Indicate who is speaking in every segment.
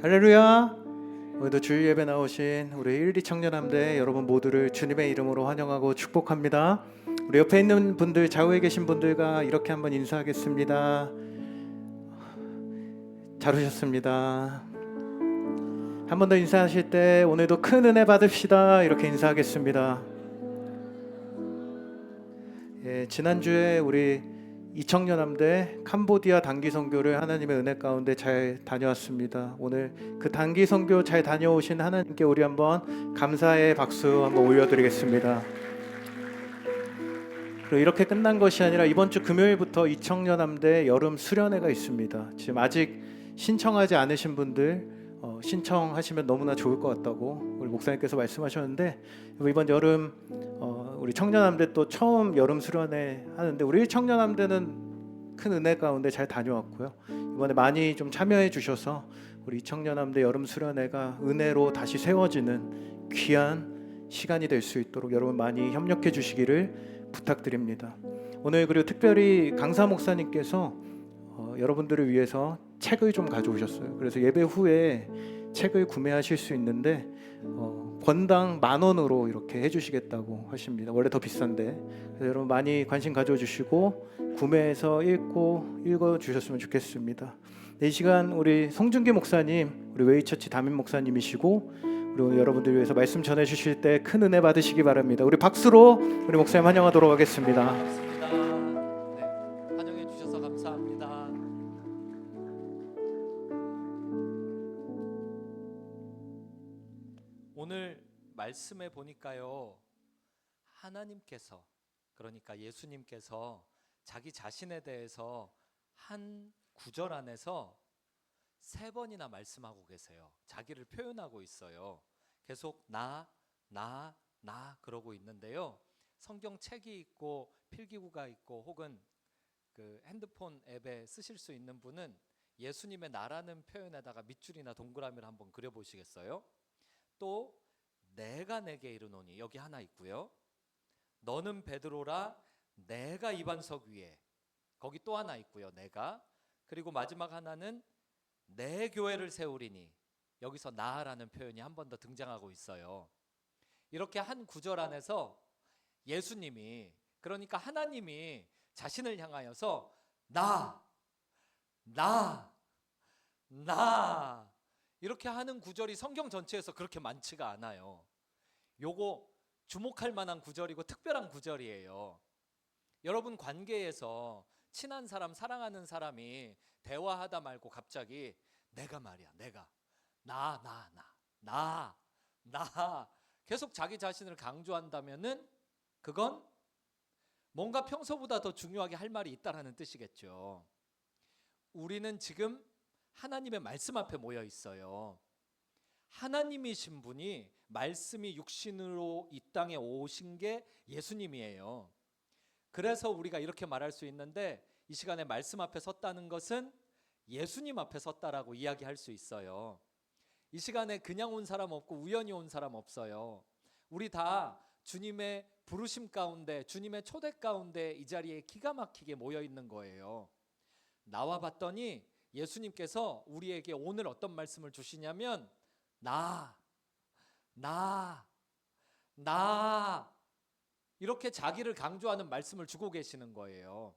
Speaker 1: 할렐루야. 오늘도 주일 예배 나오신 우리 1, 2 청년함대 여러분 모두를 주님의 이름으로 환영하고 축복합니다. 우리 옆에 있는 분들, 좌우에 계신 분들과 이렇게 한번 인사하겠습니다. 잘 오셨습니다. 한 번 더 인사하실 때 오늘도 큰 은혜 받읍시다 이렇게 인사하겠습니다. 지난주에 우리 이청년함대 캄보디아 단기 선교를 하나님의 은혜 가운데 잘 다녀왔습니다. 오늘 그 단기 선교 잘 다녀오신 하나님께 우리 한번 감사의 박수 한번 올려드리겠습니다. 그리고 이렇게 끝난 것이 아니라 이번 주 금요일부터 이청년함대 여름 수련회가 있습니다. 지금 아직 신청하지 않으신 분들 신청하시면 너무나 좋을 것 같다고 우리 목사님께서 말씀하셨는데, 이번 여름 우리 청년함대 또 처음 여름 수련회 하는데 우리 청년함대는 큰 은혜 가운데 잘 다녀왔고요. 이번에 많이 좀 참여해 주셔서 우리 청년함대 여름 수련회가 은혜로 다시 세워지는 귀한 시간이 될 수 있도록 여러분 많이 협력해 주시기를 부탁드립니다. 오늘 그리고 특별히 강사 목사님께서 여러분들을 위해서 책을 좀 가져오셨어요. 그래서 예배 후에 책을 구매하실 수 있는데 권당 10,000원으로 이렇게 해주시겠다고 하십니다. 원래 더 비싼데. 그래서 여러분 많이 관심 가져주시고 구매해서 읽어주셨으면 좋겠습니다. 이 시간 우리 송준기 목사님, 우리 웨이처치 담임 목사님이시고 우리 여러분들 위해서 말씀 전해주실 때 큰 은혜 받으시기 바랍니다. 우리 박수로 우리 목사님 환영하도록 하겠습니다.
Speaker 2: 반갑습니다. 네, 환영해 주셔서 감사합니다. 오늘 말씀에 보니까요, 하나님께서, 그러니까 예수님께서 자기 자신에 대해서 한 구절 안에서 3번이나 말씀하고 계세요. 자기를 표현하고 있어요. 계속 나 그러고 있는데요. 성경책이 있고 필기구가 있고 혹은 그 핸드폰 앱에 쓰실 수 있는 분은 예수님의 나라는 표현에다가 밑줄이나 동그라미를 한번 그려보시겠어요? 또 내가 내게 이르노니 여기 하나 있고요. 너는 베드로라 내가 이 반석 위에, 거기 또 하나 있고요. 내가, 그리고 마지막 하나는 내 교회를 세우리니 여기서 나라는 표현이 한 번 더 등장하고 있어요. 이렇게 한 구절 안에서 예수님이, 그러니까 하나님이 자신을 향하여서 나 이렇게 하는 구절이 성경 전체에서 그렇게 많지가 않아요. 요거 주목할 만한 구절이고 특별한 구절이에요. 여러분 관계에서 친한 사람, 사랑하는 사람이 대화하다 말고 갑자기 내가 말이야, 내가 나 계속 자기 자신을 강조한다면은 그건 뭔가 평소보다 더 중요하게 할 말이 있다라는 뜻이겠죠. 우리는 지금 하나님의 말씀 앞에 모여 있어요. 하나님이신 분이 말씀이 육신으로 이 땅에 오신 게 예수님이에요. 그래서 우리가 이렇게 말할 수 있는데, 이 시간에 말씀 앞에 섰다는 것은 예수님 앞에 섰다라고 이야기할 수 있어요. 이 시간에 그냥 온 사람 없고 우연히 온 사람 없어요. 우리 다 주님의 부르심 가운데, 주님의 초대 가운데 이 자리에 기가 막히게 모여 있는 거예요. 나와 봤더니 예수님께서 우리에게 오늘 어떤 말씀을 주시냐면 나 이렇게 자기를 강조하는 말씀을 주고 계시는 거예요.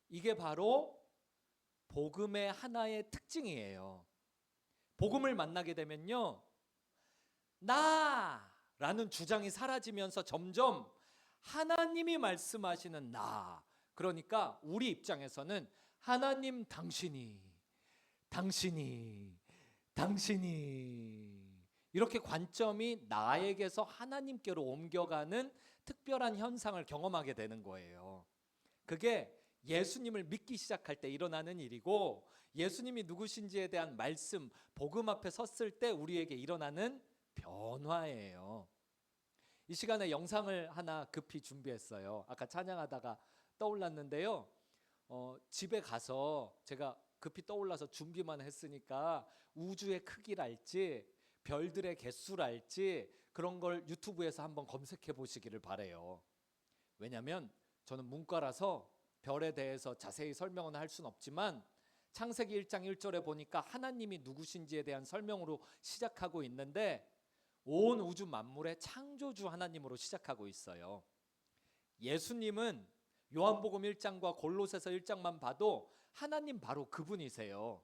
Speaker 2: 이게 바로 복음의 하나의 특징이에요. 복음을 만나게 되면요, 나라는 주장이 사라지면서 점점 하나님이 말씀하시는 나, 그러니까 우리 입장에서는 하나님 당신이 이렇게 관점이 나에게서 하나님께로 옮겨가는 특별한 현상을 경험하게 되는 거예요. 그게 예수님을 믿기 시작할 때 일어나는 일이고, 예수님이 누구신지에 대한 말씀, 복음 앞에 섰을 때 우리에게 일어나는 변화예요. 이 시간에 영상을 하나 급히 준비했어요. 아까 찬양하다가 떠올랐는데요. 집에 가서 제가 급히 떠올라서 준비만 했으니까 우주의 크기랄지 별들의 개수랄지 그런 걸 유튜브에서 한번 검색해 보시기를 바래요. 왜냐하면 저는 문과라서 별에 대해서 자세히 설명은 할 수는 없지만 창세기 1장 1절에 보니까 하나님이 누구신지에 대한 설명으로 시작하고 있는데 온 우주 만물의 창조주 하나님으로 시작하고 있어요. 예수님은 요한복음 1장과 골로새서 1장만 봐도 하나님 바로 그분이세요.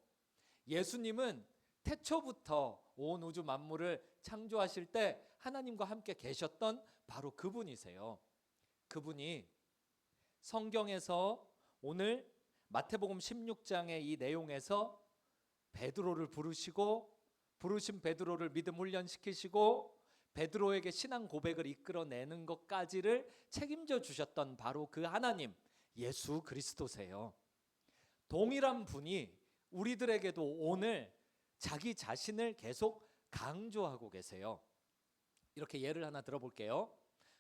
Speaker 2: 예수님은 태초부터 온 우주 만물을 창조하실 때 하나님과 함께 계셨던 바로 그분이세요. 그분이 성경에서 오늘 마태복음 16장의 이 내용에서 베드로를 부르시고 부르신 베드로를 믿음 훈련시키시고 베드로에게 신앙 고백을 이끌어내는 것까지를 책임져 주셨던 바로 그 하나님 예수 그리스도세요. 동일한 분이 우리들에게도 오늘 자기 자신을 계속 강조하고 계세요. 이렇게 예를 하나 들어볼게요.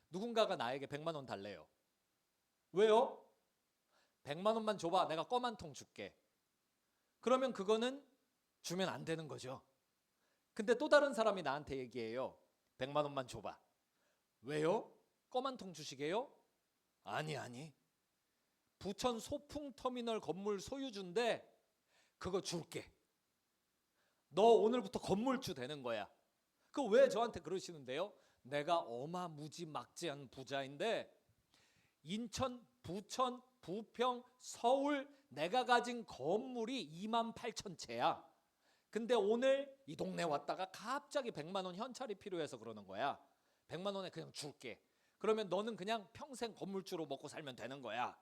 Speaker 2: 누군가가 나에게 100만 원 달래요. 왜요? 100만 원만 줘봐. 내가 껌 한 통 줄게. 그러면 그거는 주면 안 되는 거죠. 근데 또 다른 사람이 나한테 얘기해요. 100만 원만 줘봐. 왜요? 껌 한 통 주시게요? 아니. 부천 소풍터미널 건물 소유주인데 그거 줄게. 너 오늘부터 건물주 되는 거야. 그거 왜 저한테 그러시는데요? 내가 어마무지막지한 부자인데 인천, 부천, 부평, 서울 내가 가진 건물이 28,000채야. 근데 오늘 이 동네 왔다가 갑자기 100만 원 현찰이 필요해서 그러는 거야. 100만 원에 그냥 줄게. 그러면 너는 그냥 평생 건물주로 먹고 살면 되는 거야.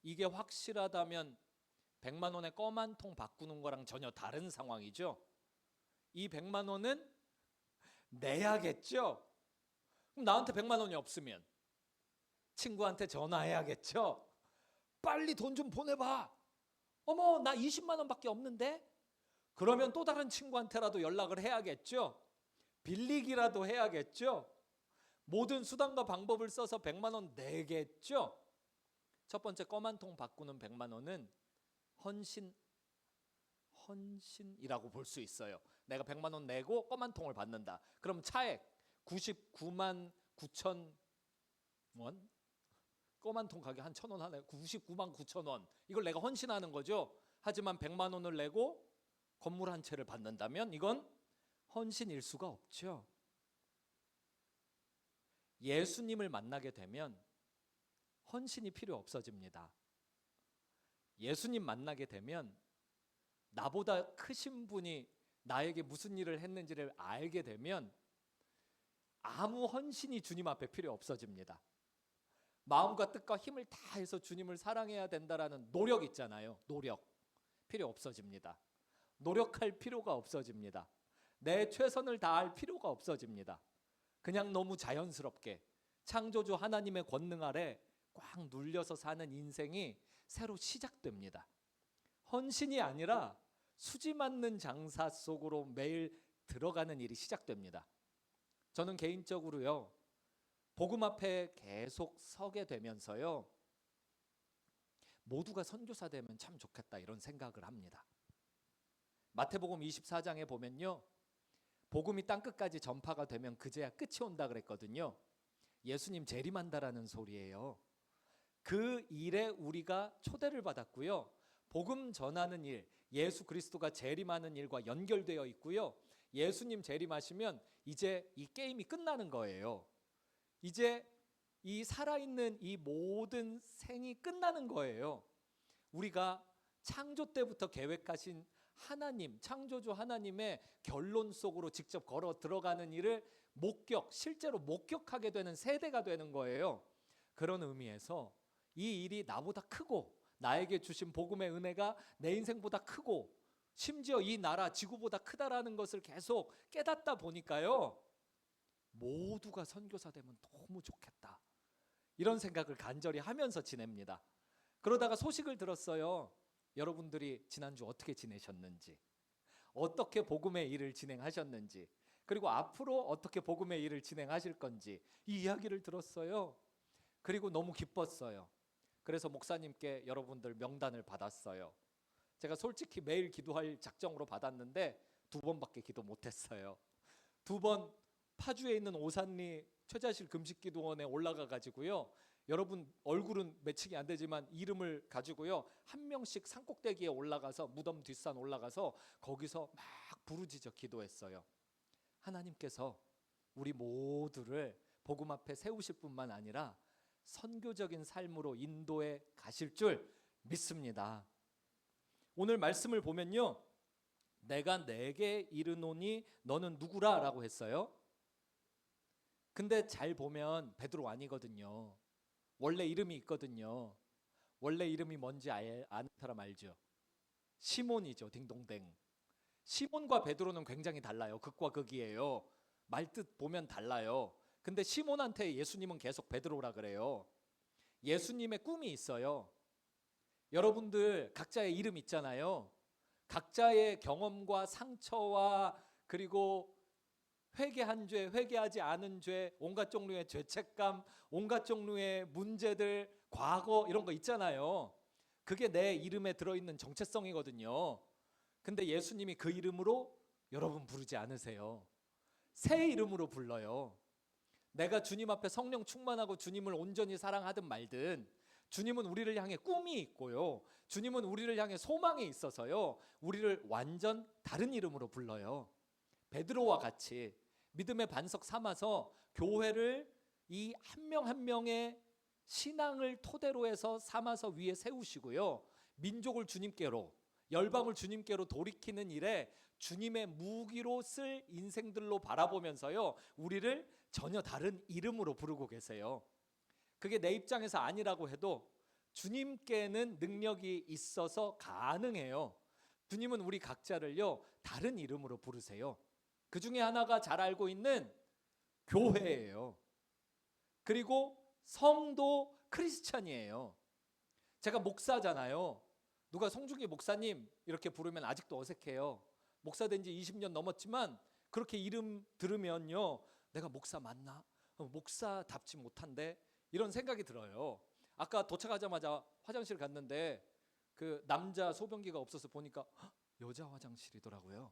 Speaker 2: 이게 확실하다면 100만 원에 껌 한 통 바꾸는 거랑 전혀 다른 상황이죠. 이 100만 원은 내야겠죠. 그럼 나한테 100만 원이 없으면 친구한테 전화해야겠죠. 빨리 돈 좀 보내봐. 어머, 나 20만 원밖에 없는데? 그러면 또 다른 친구한테라도 연락을 해야겠죠. 빌리기라도 해야겠죠. 모든 수단과 방법을 써서 100만 원 내겠죠. 첫 번째 껌 한 통 바꾸는 100만 원은 헌신이라고 볼 수 있어요. 내가 100만 원 내고 껌 한 통을 받는다. 그럼 차액 99만 9천 원? 껌 한 통 가격 한 1,000원 하네. 99만 9천 원. 이걸 내가 헌신하는 거죠. 하지만 100만 원을 내고 건물 한 채를 받는다면 이건 헌신일 수가 없죠. 예수님을 만나게 되면 헌신이 필요 없어집니다. 예수님 만나게 되면 나보다 크신 분이 나에게 무슨 일을 했는지를 알게 되면 아무 헌신이 주님 앞에 필요 없어집니다. 마음과 뜻과 힘을 다해서 주님을 사랑해야 된다라는 노력 있잖아요. 노력 필요 없어집니다. 노력할 필요가 없어집니다. 내 최선을 다할 필요가 없어집니다. 그냥 너무 자연스럽게 창조주 하나님의 권능 아래 꽉 눌려서 사는 인생이 새로 시작됩니다. 헌신이 아니라 수지 맞는 장사 속으로 매일 들어가는 일이 시작됩니다. 저는 개인적으로요, 복음 앞에 계속 서게 되면서요, 모두가 선교사 되면 참 좋겠다 이런 생각을 합니다. 마태복음 24장에 보면요, 복음이 땅끝까지 전파가 되면 그제야 끝이 온다 그랬거든요. 예수님 재림한다라는 소리예요. 그 일에 우리가 초대를 받았고요. 복음 전하는 일, 예수 그리스도가 재림하는 일과 연결되어 있고요. 예수님 재림하시면 이제 이 게임이 끝나는 거예요. 이제 이 살아있는 이 모든 생이 끝나는 거예요. 우리가 창조 때부터 계획하신 하나님, 창조주 하나님의 결론 속으로 직접 걸어 들어가는 일을 실제로 목격하게 되는 세대가 되는 거예요. 그런 의미에서 이 일이 나보다 크고 나에게 주신 복음의 은혜가 내 인생보다 크고 심지어 이 나라 지구보다 크다라는 것을 계속 깨닫다 보니까요, 모두가 선교사 되면 너무 좋겠다 이런 생각을 간절히 하면서 지냅니다. 그러다가 소식을 들었어요. 여러분들이 지난주 어떻게 지내셨는지, 어떻게 복음의 일을 진행하셨는지, 그리고 앞으로 어떻게 복음의 일을 진행하실 건지 이 이야기를 들었어요. 그리고 너무 기뻤어요. 그래서 목사님께 여러분들 명단을 받았어요. 제가 솔직히 매일 기도할 작정으로 받았는데 2번밖에 기도 못했어요. 2번 파주에 있는 오산리 최자실 금식기도원에 올라가 가지고요, 여러분 얼굴은 매칭이 안 되지만 이름을 가지고요, 한 명씩 산꼭대기에 올라가서, 무덤 뒷산 올라가서 거기서 막 부르짖어 기도했어요. 하나님께서 우리 모두를 복음 앞에 세우실 뿐만 아니라 선교적인 삶으로 인도해 가실 줄 믿습니다. 오늘 말씀을 보면요, 내가 내게 이르노니 너는 누구라 라고 했어요. 근데 잘 보면 베드로 아니거든요. 원래 이름이 있거든요. 원래 이름이 뭔지 아는 사람 알죠? 시몬이죠. 딩동댕. 시몬과 베드로는 굉장히 달라요. 극과 극이에요. 말뜻 보면 달라요. 근데 시몬한테 예수님은 계속 베드로라 그래요. 예수님의 꿈이 있어요. 여러분들 각자의 이름 있잖아요. 각자의 경험과 상처와 그리고 회개한 죄, 회개하지 않은 죄, 온갖 종류의 죄책감, 온갖 종류의 문제들, 과거 이런 거 있잖아요. 그게 내 이름에 들어있는 정체성이거든요. 근데 예수님이 그 이름으로 여러분 부르지 않으세요. 새 이름으로 불러요. 내가 주님 앞에 성령 충만하고 주님을 온전히 사랑하든 말든, 주님은 우리를 향해 꿈이 있고요, 주님은 우리를 향해 소망이 있어서요, 우리를 완전 다른 이름으로 불러요. 베드로와 같이 믿음의 반석 삼아서 교회를 이 한 명 한 명의 신앙을 토대로 해서 삼아서 위에 세우시고요, 민족을 주님께로, 열방을 주님께로 돌이키는 일에 주님의 무기로 쓸 인생들로 바라보면서요, 우리를 전혀 다른 이름으로 부르고 계세요. 그게 내 입장에서 아니라고 해도 주님께는 능력이 있어서 가능해요. 주님은 우리 각자를요, 다른 이름으로 부르세요. 그 중에 하나가 잘 알고 있는 교회예요. 그리고 성도 크리스찬이에요. 제가 목사잖아요. 누가 송중기 목사님 이렇게 부르면 아직도 어색해요. 목사 된 지 20년 넘었지만 그렇게 이름 들으면요, 내가 목사 맞나? 목사답지 못한데? 이런 생각이 들어요. 아까 도착하자마자 화장실 갔는데 그 남자 소변기가 없어서 보니까 여자 화장실이더라고요.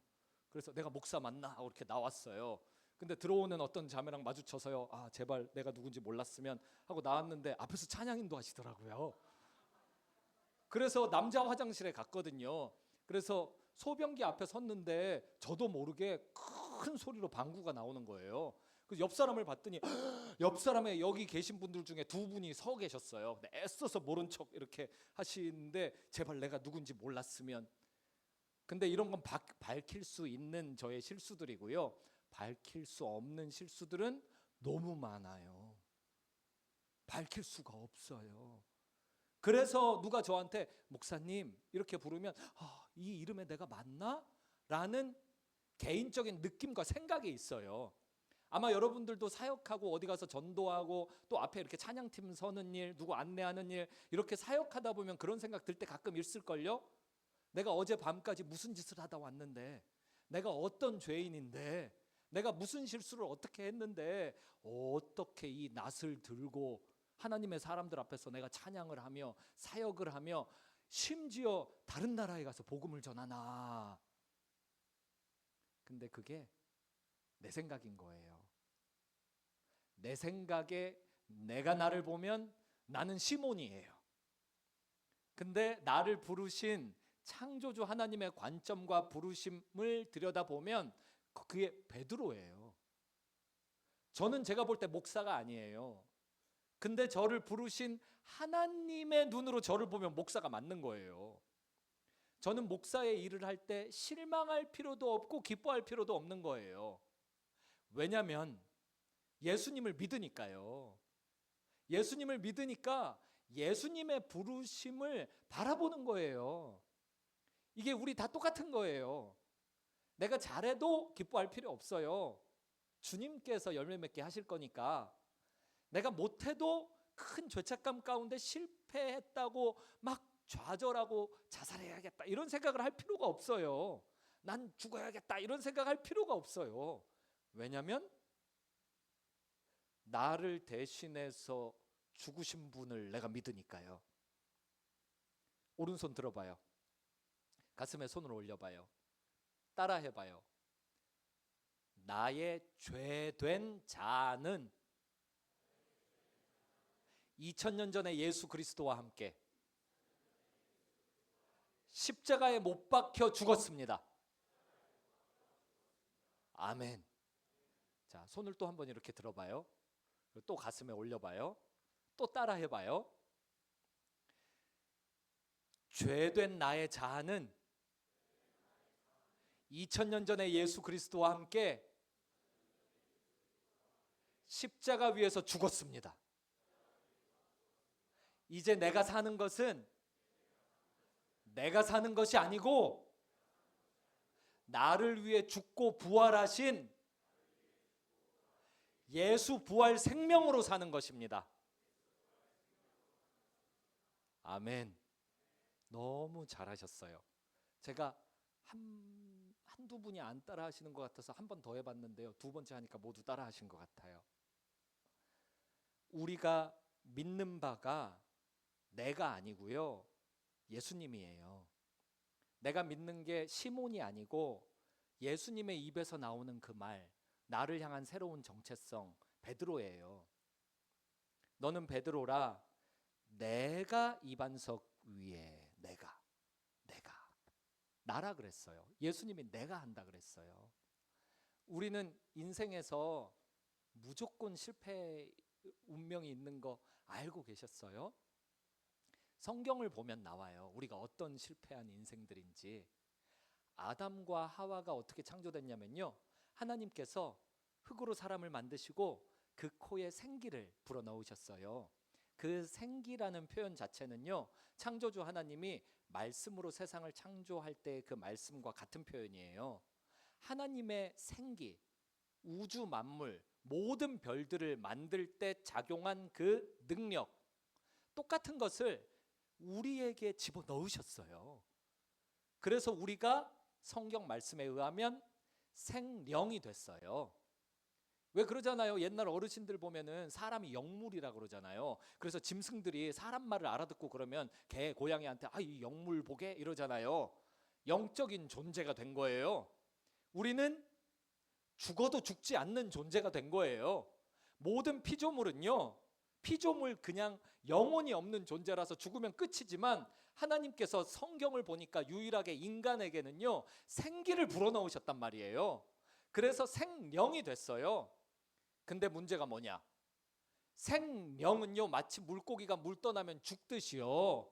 Speaker 2: 그래서 내가 목사 맞나 하고 이렇게 나왔어요. 근데 들어오는 어떤 자매랑 마주쳐서요, 아 제발 내가 누군지 몰랐으면 하고 나왔는데 앞에서 찬양인도 하시더라고요. 그래서 남자 화장실에 갔거든요. 그래서 소변기 앞에 섰는데 저도 모르게 큰 소리로 방구가 나오는 거예요. 그래서 옆 사람을 봤더니 옆 사람에 여기 계신 분들 중에 두 분이 서 계셨어요. 근데 애써서 모른 척 이렇게 하시는데 제발 내가 누군지 몰랐으면. 근데 이런 건 밝힐 수 있는 저의 실수들이고요, 밝힐 수 없는 실수들은 너무 많아요. 밝힐 수가 없어요. 그래서 누가 저한테 목사님 이렇게 부르면 이 이름에 내가 맞나? 라는 개인적인 느낌과 생각이 있어요. 아마 여러분들도 사역하고 어디 가서 전도하고 또 앞에 이렇게 찬양팀 서는 일, 누구 안내하는 일, 이렇게 사역하다 보면 그런 생각 들 때 가끔 있을걸요? 내가 어제 밤까지 무슨 짓을 하다 왔는데, 내가 어떤 죄인인데, 내가 무슨 실수를 어떻게 했는데 어떻게 이 낫을 들고 하나님의 사람들 앞에서 내가 찬양을 하며 사역을 하며 심지어 다른 나라에 가서 복음을 전하나. 근데 그게 내 생각인 거예요. 내 생각에 내가 나를 보면 나는 시몬이에요. 근데 나를 부르신 창조주 하나님의 관점과 부르심을 들여다보면 그게 베드로예요. 저는 제가 볼 때 목사가 아니에요. 근데 저를 부르신 하나님의 눈으로 저를 보면 목사가 맞는 거예요. 저는 목사의 일을 할 때 실망할 필요도 없고 기뻐할 필요도 없는 거예요. 왜냐하면 예수님을 믿으니까요. 예수님을 믿으니까 예수님의 부르심을 바라보는 거예요. 이게 우리 다 똑같은 거예요. 내가 잘해도 기뻐할 필요 없어요. 주님께서 열매 맺게 하실 거니까. 내가 못해도 큰 죄책감 가운데 실패했다고 막 좌절하고 자살해야겠다 이런 생각을 할 필요가 없어요. 난 죽어야겠다 이런 생각할 필요가 없어요. 왜냐하면 나를 대신해서 죽으신 분을 내가 믿으니까요. 오른손 들어봐요. 가슴에 손을 올려봐요. 따라해봐요. 나의 죄된 자는 2000년 전에 예수 그리스도와 함께 십자가에 못 박혀 죽었습니다. 아멘. 자, 손을 또 한번 이렇게 들어봐요. 또 가슴에 올려봐요. 또 따라 해봐요. 죄된 나의 자아는 2000년 전에 예수 그리스도와 함께 십자가 위에서 죽었습니다. 이제 내가 사는 것은 내가 사는 것이 아니고 나를 위해 죽고 부활하신 예수 부활 생명으로 사는 것입니다. 아멘. 너무 잘하셨어요. 제가 한두 분이 안 따라 하시는 것 같아서 한 번 더 해봤는데요. 두 번째 하니까 모두 따라 하신 것 같아요. 우리가 믿는 바가 내가 아니고요. 예수님이에요. 내가 믿는 게 시몬이 아니고 예수님의 입에서 나오는 그 말, 나를 향한 새로운 정체성, 베드로예요. 너는 베드로라, 내가 이 반석 위에 내가 나라 그랬어요. 예수님이 내가 한다 그랬어요. 우리는 인생에서 무조건 실패 운명이 있는 거 알고 계셨어요? 성경을 보면 나와요. 우리가 어떤 실패한 인생들인지. 아담과 하와가 어떻게 창조됐냐면요. 하나님께서 흙으로 사람을 만드시고 그 코에 생기를 불어넣으셨어요. 그 생기라는 표현 자체는요. 창조주 하나님이 말씀으로 세상을 창조할 때 그 말씀과 같은 표현이에요. 하나님의 생기, 우주 만물, 모든 별들을 만들 때 작용한 그 능력, 똑같은 것을 우리에게 집어넣으셨어요. 그래서 우리가 성경 말씀에 의하면 생령이 됐어요. 왜 그러잖아요. 옛날 어르신들 보면은 사람이 영물이라 그러잖아요. 그래서 짐승들이 사람 말을 알아듣고 그러면 개, 고양이한테 이 영물 보게 이러잖아요. 영적인 존재가 된 거예요. 우리는 죽어도 죽지 않는 존재가 된 거예요. 모든 피조물은요. 피조물 그냥 영혼이 없는 존재라서 죽으면 끝이지만 하나님께서 성경을 보니까 유일하게 인간에게는요. 생기를 불어넣으셨단 말이에요. 그래서 생령이 됐어요. 근데 문제가 뭐냐? 생명은요 마치 물고기가 물 떠나면 죽듯이요.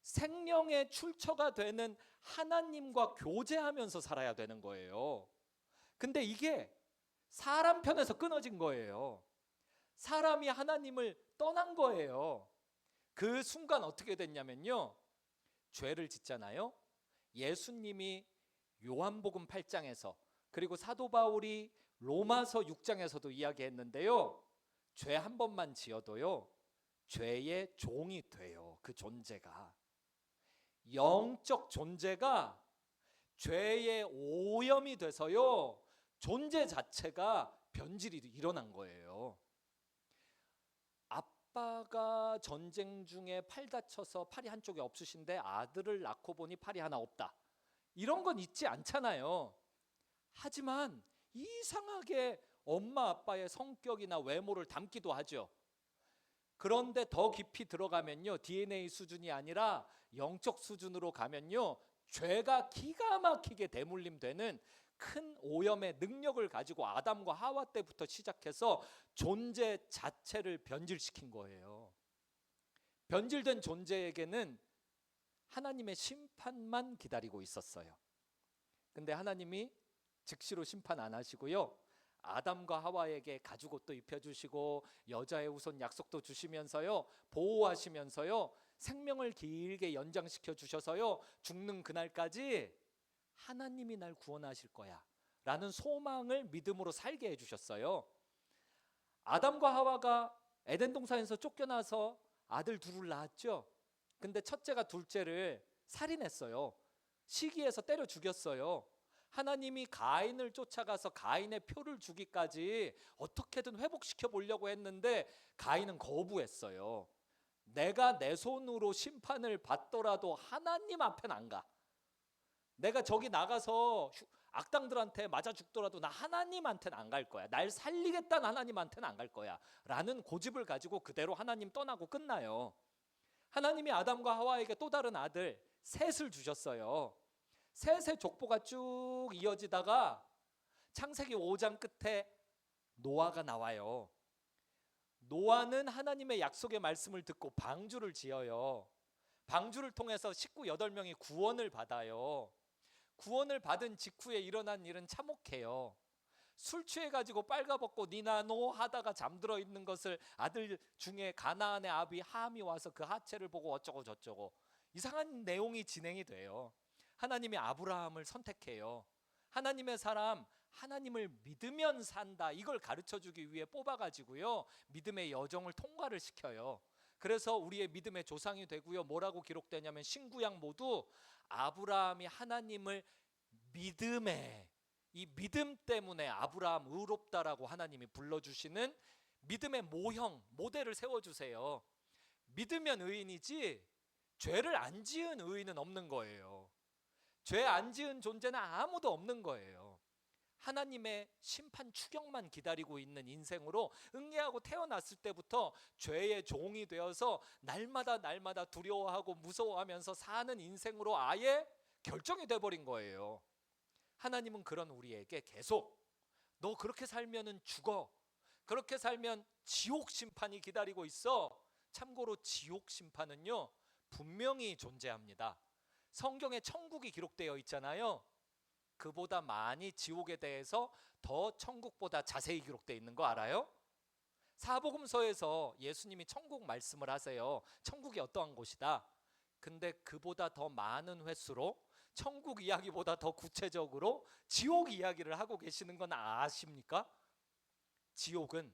Speaker 2: 생명의 출처가 되는 하나님과 교제하면서 살아야 되는 거예요. 근데 이게 사람 편에서 끊어진 거예요. 사람이 하나님을 떠난 거예요. 그 순간 어떻게 됐냐면요. 죄를 짓잖아요. 예수님이 요한복음 8장에서 그리고 사도 바울이 로마서 6장에서도 이야기했는데요. 죄 한 번만 지어도요. 죄의 종이 돼요. 그 존재가. 영적 존재가 죄의 오염이 돼서요. 존재 자체가 변질이 일어난 거예요. 아빠가 전쟁 중에 팔 다쳐서 팔이 한쪽이 없으신데 아들을 낳고 보니 팔이 하나 없다. 이런 건 있지 않잖아요. 하지만 이상하게 엄마 아빠의 성격이나 외모를 닮기도 하죠. 그런데 더 깊이 들어가면요. DNA 수준이 아니라 영적 수준으로 가면요. 죄가 기가 막히게 대물림되는 큰 오염의 능력을 가지고 아담과 하와 때부터 시작해서 존재 자체를 변질시킨 거예요. 변질된 존재에게는 하나님의 심판만 기다리고 있었어요. 근데 하나님이 즉시로 심판 안 하시고요. 아담과 하와에게 가죽옷도 입혀주시고 여자의 후손 약속도 주시면서요. 보호하시면서요. 생명을 길게 연장시켜 주셔서요. 죽는 그날까지 하나님이 날 구원하실 거야 라는 소망을 믿음으로 살게 해주셨어요. 아담과 하와가 에덴 동산에서 쫓겨나서 아들 둘을 낳았죠. 근데 첫째가 둘째를 살인했어요. 시기해서 때려 죽였어요. 하나님이 가인을 쫓아가서 가인의 표를 주기까지 어떻게든 회복시켜 보려고 했는데 가인은 거부했어요. 내가 내 손으로 심판을 받더라도 하나님 앞엔 안 가. 내가 저기 나가서 악당들한테 맞아 죽더라도 나 하나님한테는 안 갈 거야. 날 살리겠다는 하나님한테는 안 갈 거야. 라는 고집을 가지고 그대로 하나님 떠나고 끝나요. 하나님이 아담과 하와에게 또 다른 아들 셋을 주셨어요. 셋의 족보가 쭉 이어지다가 창세기 5장 끝에 노아가 나와요. 노아는 하나님의 약속의 말씀을 듣고 방주를 지어요. 방주를 통해서 식구 8명이 구원을 받아요. 구원을 받은 직후에 일어난 일은 참혹해요. 술 취해가지고 빨가벗고 니나노 하다가 잠들어 있는 것을 아들 중에 가나안의 아비 함이 와서 그 하체를 보고 어쩌고 저쩌고 이상한 내용이 진행이 돼요. 하나님이 아브라함을 선택해요. 하나님의 사람, 하나님을 믿으면 산다, 이걸 가르쳐주기 위해 뽑아가지고요 믿음의 여정을 통과를 시켜요. 그래서 우리의 믿음의 조상이 되고요, 뭐라고 기록되냐면 신구약 모두 아브라함이 하나님을 믿음에, 이 믿음 때문에 아브라함 의롭다라고 하나님이 불러주시는 믿음의 모형, 모델을 세워주세요. 믿으면 의인이지 죄를 안 지은 의인은 없는 거예요. 죄 안 지은 존재는 아무도 없는 거예요. 하나님의 심판 추격만 기다리고 있는 인생으로 응애하고 태어났을 때부터 죄의 종이 되어서 날마다 두려워하고 무서워하면서 사는 인생으로 아예 결정이 돼버린 거예요. 하나님은 그런 우리에게 계속 너 그렇게 살면은 죽어, 그렇게 살면 지옥 심판이 기다리고 있어. 참고로 지옥 심판은요 분명히 존재합니다. 성경에 천국이 기록되어 있잖아요. 그보다 많이 지옥에 대해서 더 천국보다 자세히 기록되어 있는 거 알아요? 사복음서에서 예수님이 천국 말씀을 하세요. 천국이 어떠한 곳이다. 근데 그보다 더 많은 횟수로 천국 이야기보다 더 구체적으로 지옥 이야기를 하고 계시는 건 아십니까? 지옥은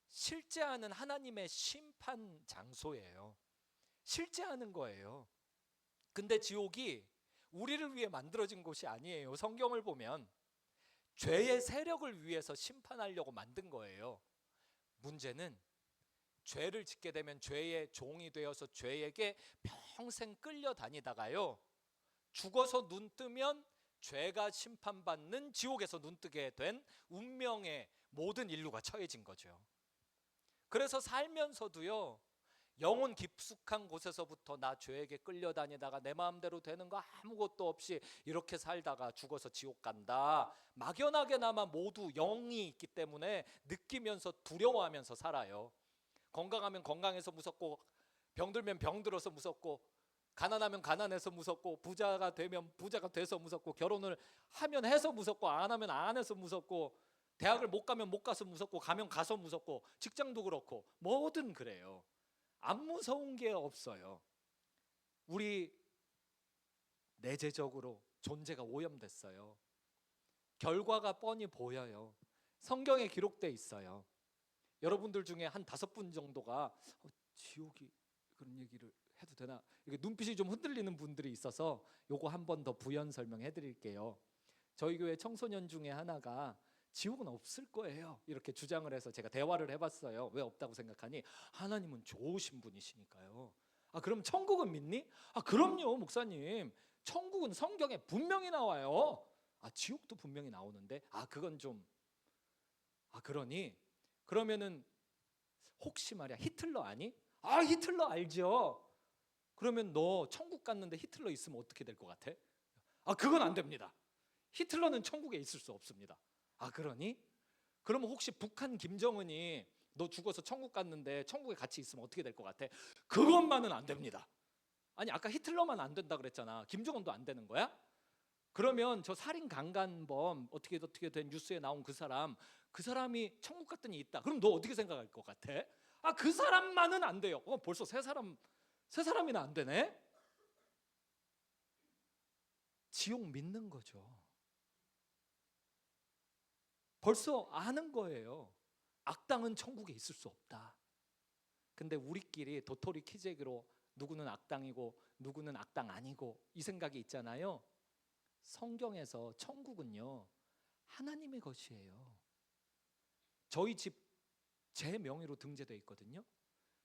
Speaker 2: 실제 하는 하나님의 심판 장소예요. 실제 하는 거예요. 근데 지옥이 우리를 위해 만들어진 곳이 아니에요. 성경을 보면 죄의 세력을 위해서 심판하려고 만든 거예요. 문제는 죄를 짓게 되면 죄의 종이 되어서 죄에게 평생 끌려다니다가요 죽어서 눈 뜨면 죄가 심판받는 지옥에서 눈뜨게 된 운명의 모든 인류가 처해진 거죠. 그래서 살면서도요 영혼 깊숙한 곳에서부터 나 죄에게 끌려다니다가 내 마음대로 되는 거 아무것도 없이 이렇게 살다가 죽어서 지옥 간다, 막연하게나마 모두 영이 있기 때문에 느끼면서 두려워하면서 살아요. 건강하면 건강해서 무섭고, 병들면 병들어서 무섭고, 가난하면 가난해서 무섭고, 부자가 되면 부자가 돼서 무섭고, 결혼을 하면 해서 무섭고, 안 하면 안 해서 무섭고, 대학을 못 가면 못 가서 무섭고, 가면 가서 무섭고, 직장도 그렇고 뭐든 그래요. 안 무서운 게 없어요. 우리 내재적으로 존재가 오염됐어요. 결과가 뻔히 보여요. 성경에 기록돼 있어요. 여러분들 중에 한 5분 정도가 지옥이 그런 얘기를 해도 되나? 이게 눈빛이 좀 흔들리는 분들이 있어서 요거 한 번 더 부연 설명해 드릴게요. 저희 교회 청소년 중에 하나가 지옥은 없을 거예요 이렇게 주장을 해서 제가 대화를 해봤어요. 왜 없다고 생각하니? 하나님은 좋으신 분이시니까요. 아 그럼 천국은 믿니? 아 그럼요 목사님, 천국은 성경에 분명히 나와요. 아 지옥도 분명히 나오는데 아 그건 좀, 아 그러니 그러면은 혹시 말이야 히틀러 아니? 아 히틀러 알죠. 그러면 너 천국 갔는데 히틀러 있으면 어떻게 될 것 같아? 아 그건 안 됩니다. 히틀러는 천국에 있을 수 없습니다. 아 그러니? 그러면 혹시 북한 김정은이 너 죽어서 천국 갔는데 천국에 같이 있으면 어떻게 될 것 같아? 그것만은 안 됩니다. 아니 아까 히틀러만 안 된다 그랬잖아. 김정은도 안 되는 거야? 그러면 저 살인 강간범 어떻게 된 뉴스에 나온 그 사람이 천국 갔더니 있다. 그럼 너 어떻게 생각할 것 같아? 아 그 사람만은 안 돼요. 벌써 세 사람이나 안 되네. 지옥 믿는 거죠. 벌써 아는 거예요. 악당은 천국에 있을 수 없다. 근데 우리끼리 도토리 키재기로 누구는 악당이고 누구는 악당 아니고 이 생각이 있잖아요. 성경에서 천국은요 하나님의 것이에요. 저희 집 제 명의로 등재되어 있거든요.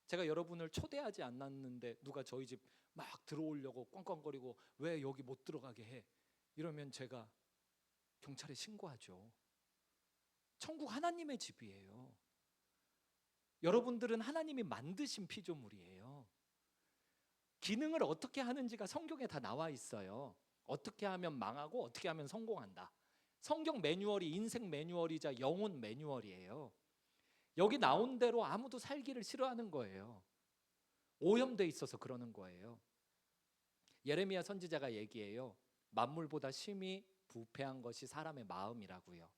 Speaker 2: 제가 여러분을 초대하지 않았는데 누가 저희 집 막 들어오려고 꽝꽝거리고 왜 여기 못 들어가게 해? 이러면 제가 경찰에 신고하죠. 천국 하나님의 집이에요. 여러분들은 하나님이 만드신 피조물이에요. 기능을 어떻게 하는지가 성경에 다 나와 있어요. 어떻게 하면 망하고 어떻게 하면 성공한다. 성경 매뉴얼이 인생 매뉴얼이자 영혼 매뉴얼이에요. 여기 나온 대로 아무도 살기를 싫어하는 거예요. 오염돼 있어서 그러는 거예요. 예레미야 선지자가 얘기해요. 만물보다 심히 부패한 것이 사람의 마음이라고요.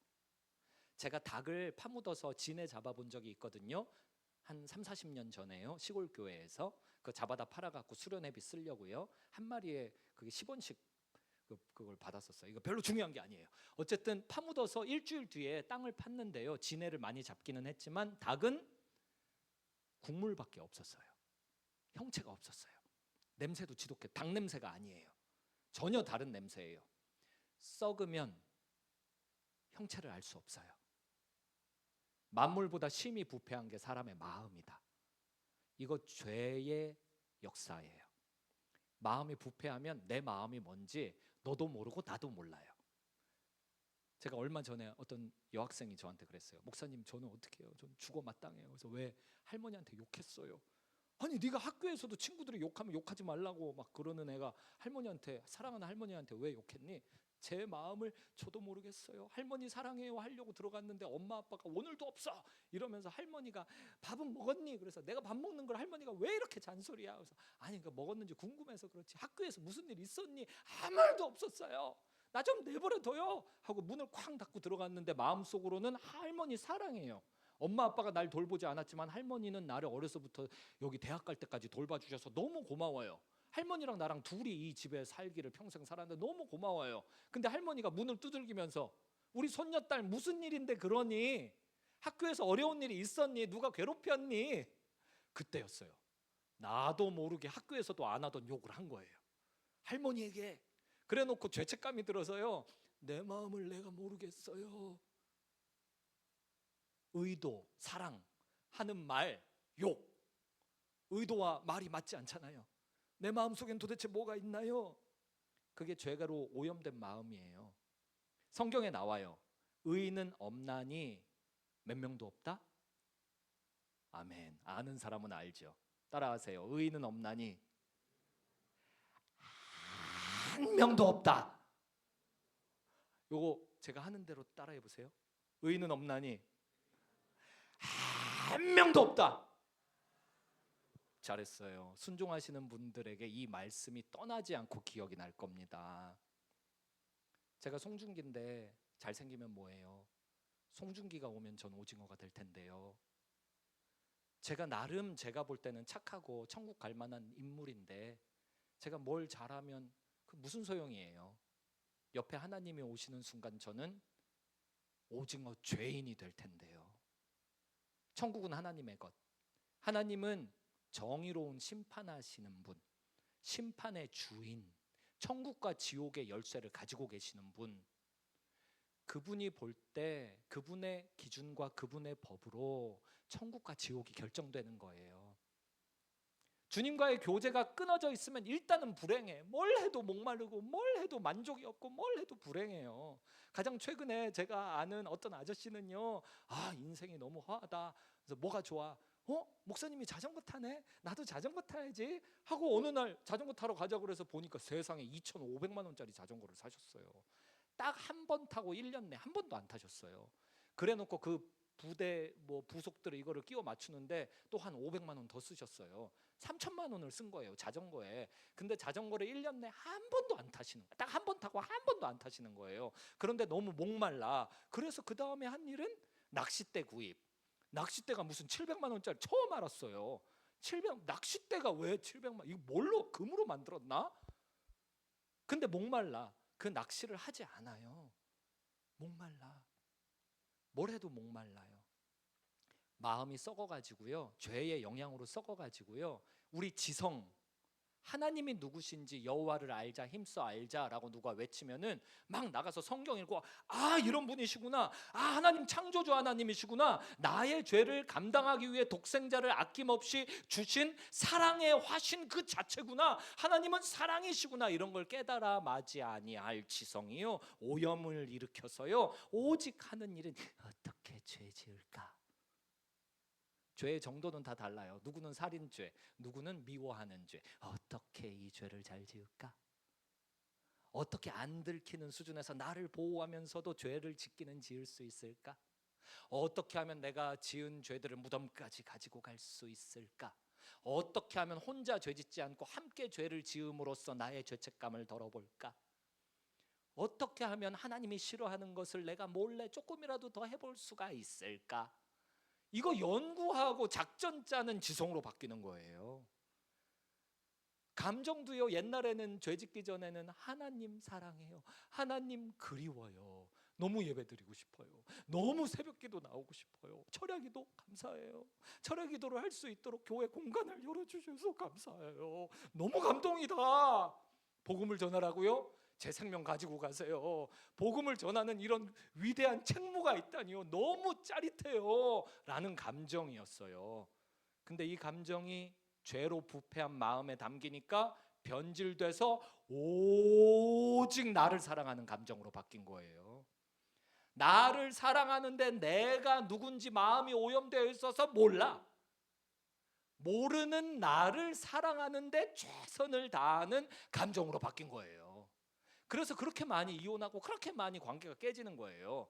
Speaker 2: 제가 닭을 파묻어서 진에 잡아본 적이 있거든요. 한 3, 40년 전에요. 시골 교회에서 그 잡아다 팔아갖고 수련회비 쓰려고요. 한 마리에 그게 10원씩 그걸 받았었어요. 이거 별로 중요한 게 아니에요. 어쨌든 파묻어서 일주일 뒤에 땅을 팠는데요. 진해를 많이 잡기는 했지만 닭은 국물밖에 없었어요. 형체가 없었어요. 냄새도 지독해. 닭 냄새가 아니에요. 전혀 다른 냄새예요. 썩으면 형체를 알 수 없어요. 만물보다 심히 부패한 게 사람의 마음이다. 이거 죄의 역사예요. 마음이 부패하면 내 마음이 뭔지 너도 모르고 나도 몰라요. 제가 얼마 전에 어떤 여학생이 저한테 그랬어요. 목사님, 저는 어떻게 해요? 저는 죽어 마땅해요. 그래서 왜? 할머니한테 욕했어요. 아니, 네가 학교에서도 친구들이 욕하면 욕하지 말라고 막 그러는 애가 할머니한테, 사랑하는 할머니한테 왜 욕했니? 제 마음을 저도 모르겠어요. 할머니 사랑해요 하려고 들어갔는데 엄마 아빠가 오늘도 없어 이러면서 할머니가 밥은 먹었니? 그래서 내가 밥 먹는 걸 할머니가 왜 이렇게 잔소리야? 그래서 아니, 그러니까 먹었는지 궁금해서 그렇지. 학교에서 무슨 일 있었니? 아무 말도 없었어요. 나 좀 내버려둬요 하고 문을 쾅 닫고 들어갔는데 마음속으로는 할머니 사랑해요. 엄마 아빠가 날 돌보지 않았지만 할머니는 나를 어려서부터 여기 대학 갈 때까지 돌봐주셔서 너무 고마워요. 할머니랑 나랑 둘이 이 집에 살기를 평생 살았는데 너무 고마워요. 근데 할머니가 문을 두들기면서 우리 손녀딸 무슨 일인데 그러니? 학교에서 어려운 일이 있었니? 누가 괴롭혔니? 그때였어요. 나도 모르게 학교에서도 안 하던 욕을 한 거예요. 할머니에게. 그래 놓고 죄책감이 들어서요. 내 마음을 내가 모르겠어요. 의도, 사랑 하는 말, 욕. 의도와 말이 맞지 않잖아요. 내 마음속엔 도대체 뭐가 있나요? 그게 죄가로 오염된 마음이에요. 성경에 나와요. 의인은 없나니 몇 명도 없다? 아멘. 아는 사람은 알죠. 따라하세요. 의인은 없나니 한 명도 없다. 요거 제가 하는 대로 따라해 보세요. 의인은 없나니 한 명도 없다. 잘했어요. 순종하시는 분들에게 이 말씀이 떠나지 않고 기억이 날 겁니다. 제가 송중기인데 잘생기면 뭐예요? 송중기가 오면 전 오징어가 될 텐데요. 제가 나름 제가 볼 때는 착하고 천국 갈 만한 인물인데 제가 뭘 잘하면 그 무슨 소용이에요? 옆에 하나님이 오시는 순간 저는 오징어 죄인이 될 텐데요. 천국은 하나님의 것. 하나님은 정의로운 심판하시는 분, 심판의 주인, 천국과 지옥의 열쇠를 가지고 계시는 분. 그분이 볼 때 그분의 기준과 그분의 법으로 천국과 지옥이 결정되는 거예요. 주님과의 교제가 끊어져 있으면 일단은 불행해. 뭘 해도 목마르고 뭘 해도 만족이 없고 뭘 해도 불행해요. 가장 최근에 제가 아는 어떤 아저씨는요. 인생이 너무 허하다. 그래서 뭐가 좋아? 목사님이 자전거 타네? 나도 자전거 타야지 하고 어느 날 자전거 타러 가자고 그래서 보니까 세상에 2,500만 원짜리 자전거를 사셨어요. 딱 한 번 타고 1년 내 한 번도 안 타셨어요. 그래 놓고 그 부대 부속들을 이거를 끼워 맞추는데 또 한 500만 원 더 쓰셨어요. 3천만 원을 쓴 거예요, 자전거에. 근데 자전거를 1년 내 한 번도 안 타시는 거예요. 딱 한 번 타고 한 번도 안 타시는 거예요. 그런데 너무 목말라. 그래서 그 다음에 한 일은 낚싯대 구입. 낚싯대가 무슨 700만 원짜리 처음 알았어요. 낚싯대가 왜 700만? 이거 뭘로 금으로 만들었나? 근데 목말라. 그 낚시를 하지 않아요. 목말라. 뭘 해도 목말라요. 마음이 썩어가지고요. 죄의 영향으로 썩어가지고요. 우리 지성 하나님이 누구신지 여호와를 알자, 힘써 알자라고 누가 외치면은 막 나가서 성경 읽고, 아, 이런 분이시구나, 아, 하나님 창조주 하나님이시구나, 나의 죄를 감당하기 위해 독생자를 아낌없이 주신 사랑의 화신 그 자체구나, 하나님은 사랑이시구나, 이런 걸 깨달아 마지 아니할 지성이요 오염을 일으켜서요 오직 하는 일은 어떻게 죄 지을까. 죄의 정도는 다 달라요. 누구는 살인죄, 누구는 미워하는 죄. 어떻게 이 죄를 잘 지을까? 어떻게 안 들키는 수준에서 나를 보호하면서도 죄를 짓기는 지을 수 있을까? 어떻게 하면 내가 지은 죄들을 무덤까지 가지고 갈 수 있을까? 어떻게 하면 혼자 죄 짓지 않고 함께 죄를 지음으로써 나의 죄책감을 덜어볼까? 어떻게 하면 하나님이 싫어하는 것을 내가 몰래 조금이라도 더 해볼 수가 있을까? 이거 연구하고 작전 짜는 지성으로 바뀌는 거예요. 감정도요, 옛날에는 죄 짓기 전에는 하나님 사랑해요, 하나님 그리워요, 너무 예배드리고 싶어요, 너무 새벽기도 나오고 싶어요, 철야기도 감사해요, 철야기도를 할 수 있도록 교회 공간을 열어주셔서 감사해요, 너무 감동이다. 복음을 전하라고요? 제 생명 가지고 가세요. 복음을 전하는 이런 위대한 책무가 있다니요, 너무 짜릿해요 라는 감정이었어요. 근데 이 감정이 죄로 부패한 마음에 담기니까 변질돼서 오직 나를 사랑하는 감정으로 바뀐 거예요. 나를 사랑하는데 내가 누군지 마음이 오염되어 있어서 몰라. 모르는 나를 사랑하는데 최선을 다하는 감정으로 바뀐 거예요. 그래서 그렇게 많이 이혼하고 그렇게 많이 관계가 깨지는 거예요.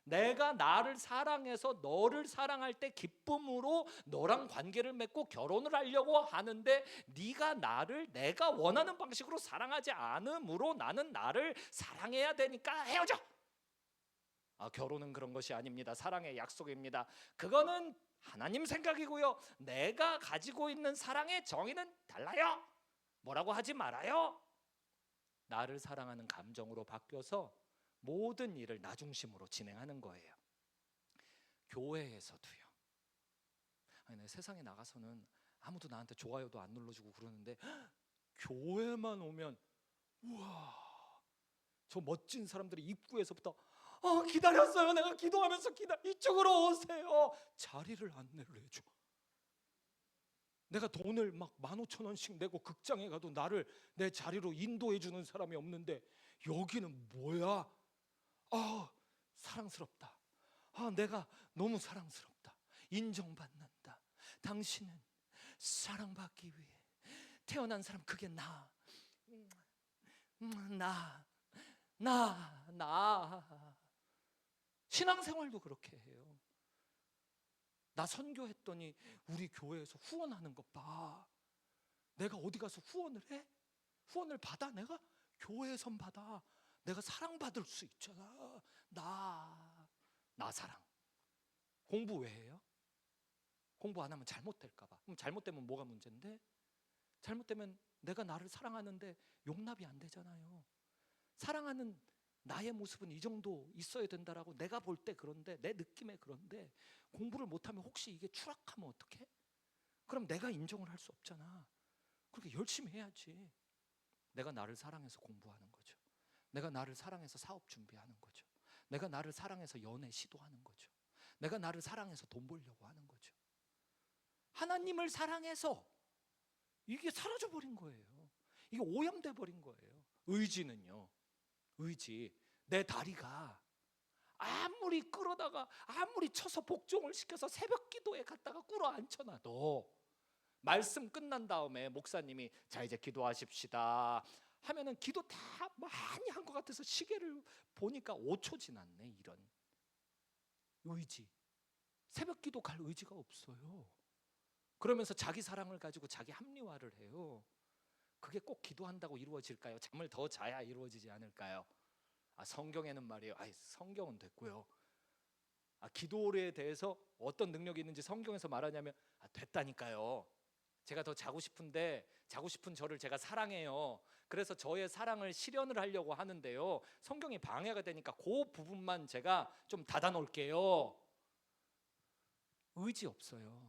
Speaker 2: 내가 나를 사랑해서 너를 사랑할 때 기쁨으로 너랑 관계를 맺고 결혼을 하려고 하는데, 네가 나를 내가 원하는 방식으로 사랑하지 않으므로 나는 나를 사랑해야 되니까 헤어져. 아, 결혼은 그런 것이 아닙니다. 사랑의 약속입니다. 그거는 하나님 생각이고요, 내가 가지고 있는 사랑의 정의는 달라요. 뭐라고 하지 말아요. 나를 사랑하는 감정으로 바뀌어서 모든 일을 나 중심으로 진행하는 거예요. 교회에서도요. 아니, 세상에 나가서는 아무도 나한테 좋아요도 안 눌러주고 그러는데 교회만 오면 우와, 저 멋진 사람들이 입구에서부터 기다렸어요, 내가 기도하면서 이쪽으로 오세요. 자리를 안내를 해줘. 내가 돈을 막 15,000원씩 내고 극장에 가도 나를 내 자리로 인도해 주는 사람이 없는데 여기는 뭐야? 사랑스럽다. 내가 너무 사랑스럽다. 인정받는다. 당신은 사랑받기 위해 태어난 사람, 그게 나. 신앙생활도 그렇게 해요. 나 선교했더니 우리 교회에서 후원하는 것 봐. 내가 어디 가서 후원을 해? 후원을 받아? 내가? 교회에선 받아. 내가 사랑받을 수 있잖아. 나 사랑. 공부 왜 해요? 공부 안 하면 잘못될까 봐. 그럼 잘못되면 뭐가 문제인데? 잘못되면 내가 나를 사랑하는데 용납이 안 되잖아요. 사랑하는 나의 모습은 이 정도 있어야 된다라고 내가 볼 때 그런데, 내 느낌에 그런데, 공부를 못하면 혹시 이게 추락하면 어떡해? 그럼 내가 인정을 할 수 없잖아. 그렇게 열심히 해야지. 내가 나를 사랑해서 공부하는 거죠. 내가 나를 사랑해서 사업 준비하는 거죠. 내가 나를 사랑해서 연애 시도하는 거죠. 내가 나를 사랑해서 돈 벌려고 하는 거죠. 하나님을 사랑해서 이게 사라져버린 거예요. 이게 오염돼 버린 거예요. 의지는요, 의지, 내 다리가 아무리 끌어다가 아무리 쳐서 복종을 시켜서 새벽 기도에 갔다가 꿇어 앉혀놔도 말씀 끝난 다음에 목사님이 자 이제 기도하십시다 하면은 기도 다 많이 한 것 같아서 시계를 보니까 5초 지났네. 이런 의지, 새벽 기도 갈 의지가 없어요. 그러면서 자기 사랑을 가지고 자기 합리화를 해요. 그게 꼭 기도한다고 이루어질까요? 잠을 더 자야 이루어지지 않을까요? 성경에는 말이에요. 성경은 됐고요. 기도에 대해서 어떤 능력이 있는지 성경에서 말하냐면 됐다니까요. 제가 더 자고 싶은데 자고 싶은 저를 제가 사랑해요. 그래서 저의 사랑을 실현을 하려고 하는데요, 성경이 방해가 되니까 그 부분만 제가 좀 닫아 놓을게요. 의지 없어요.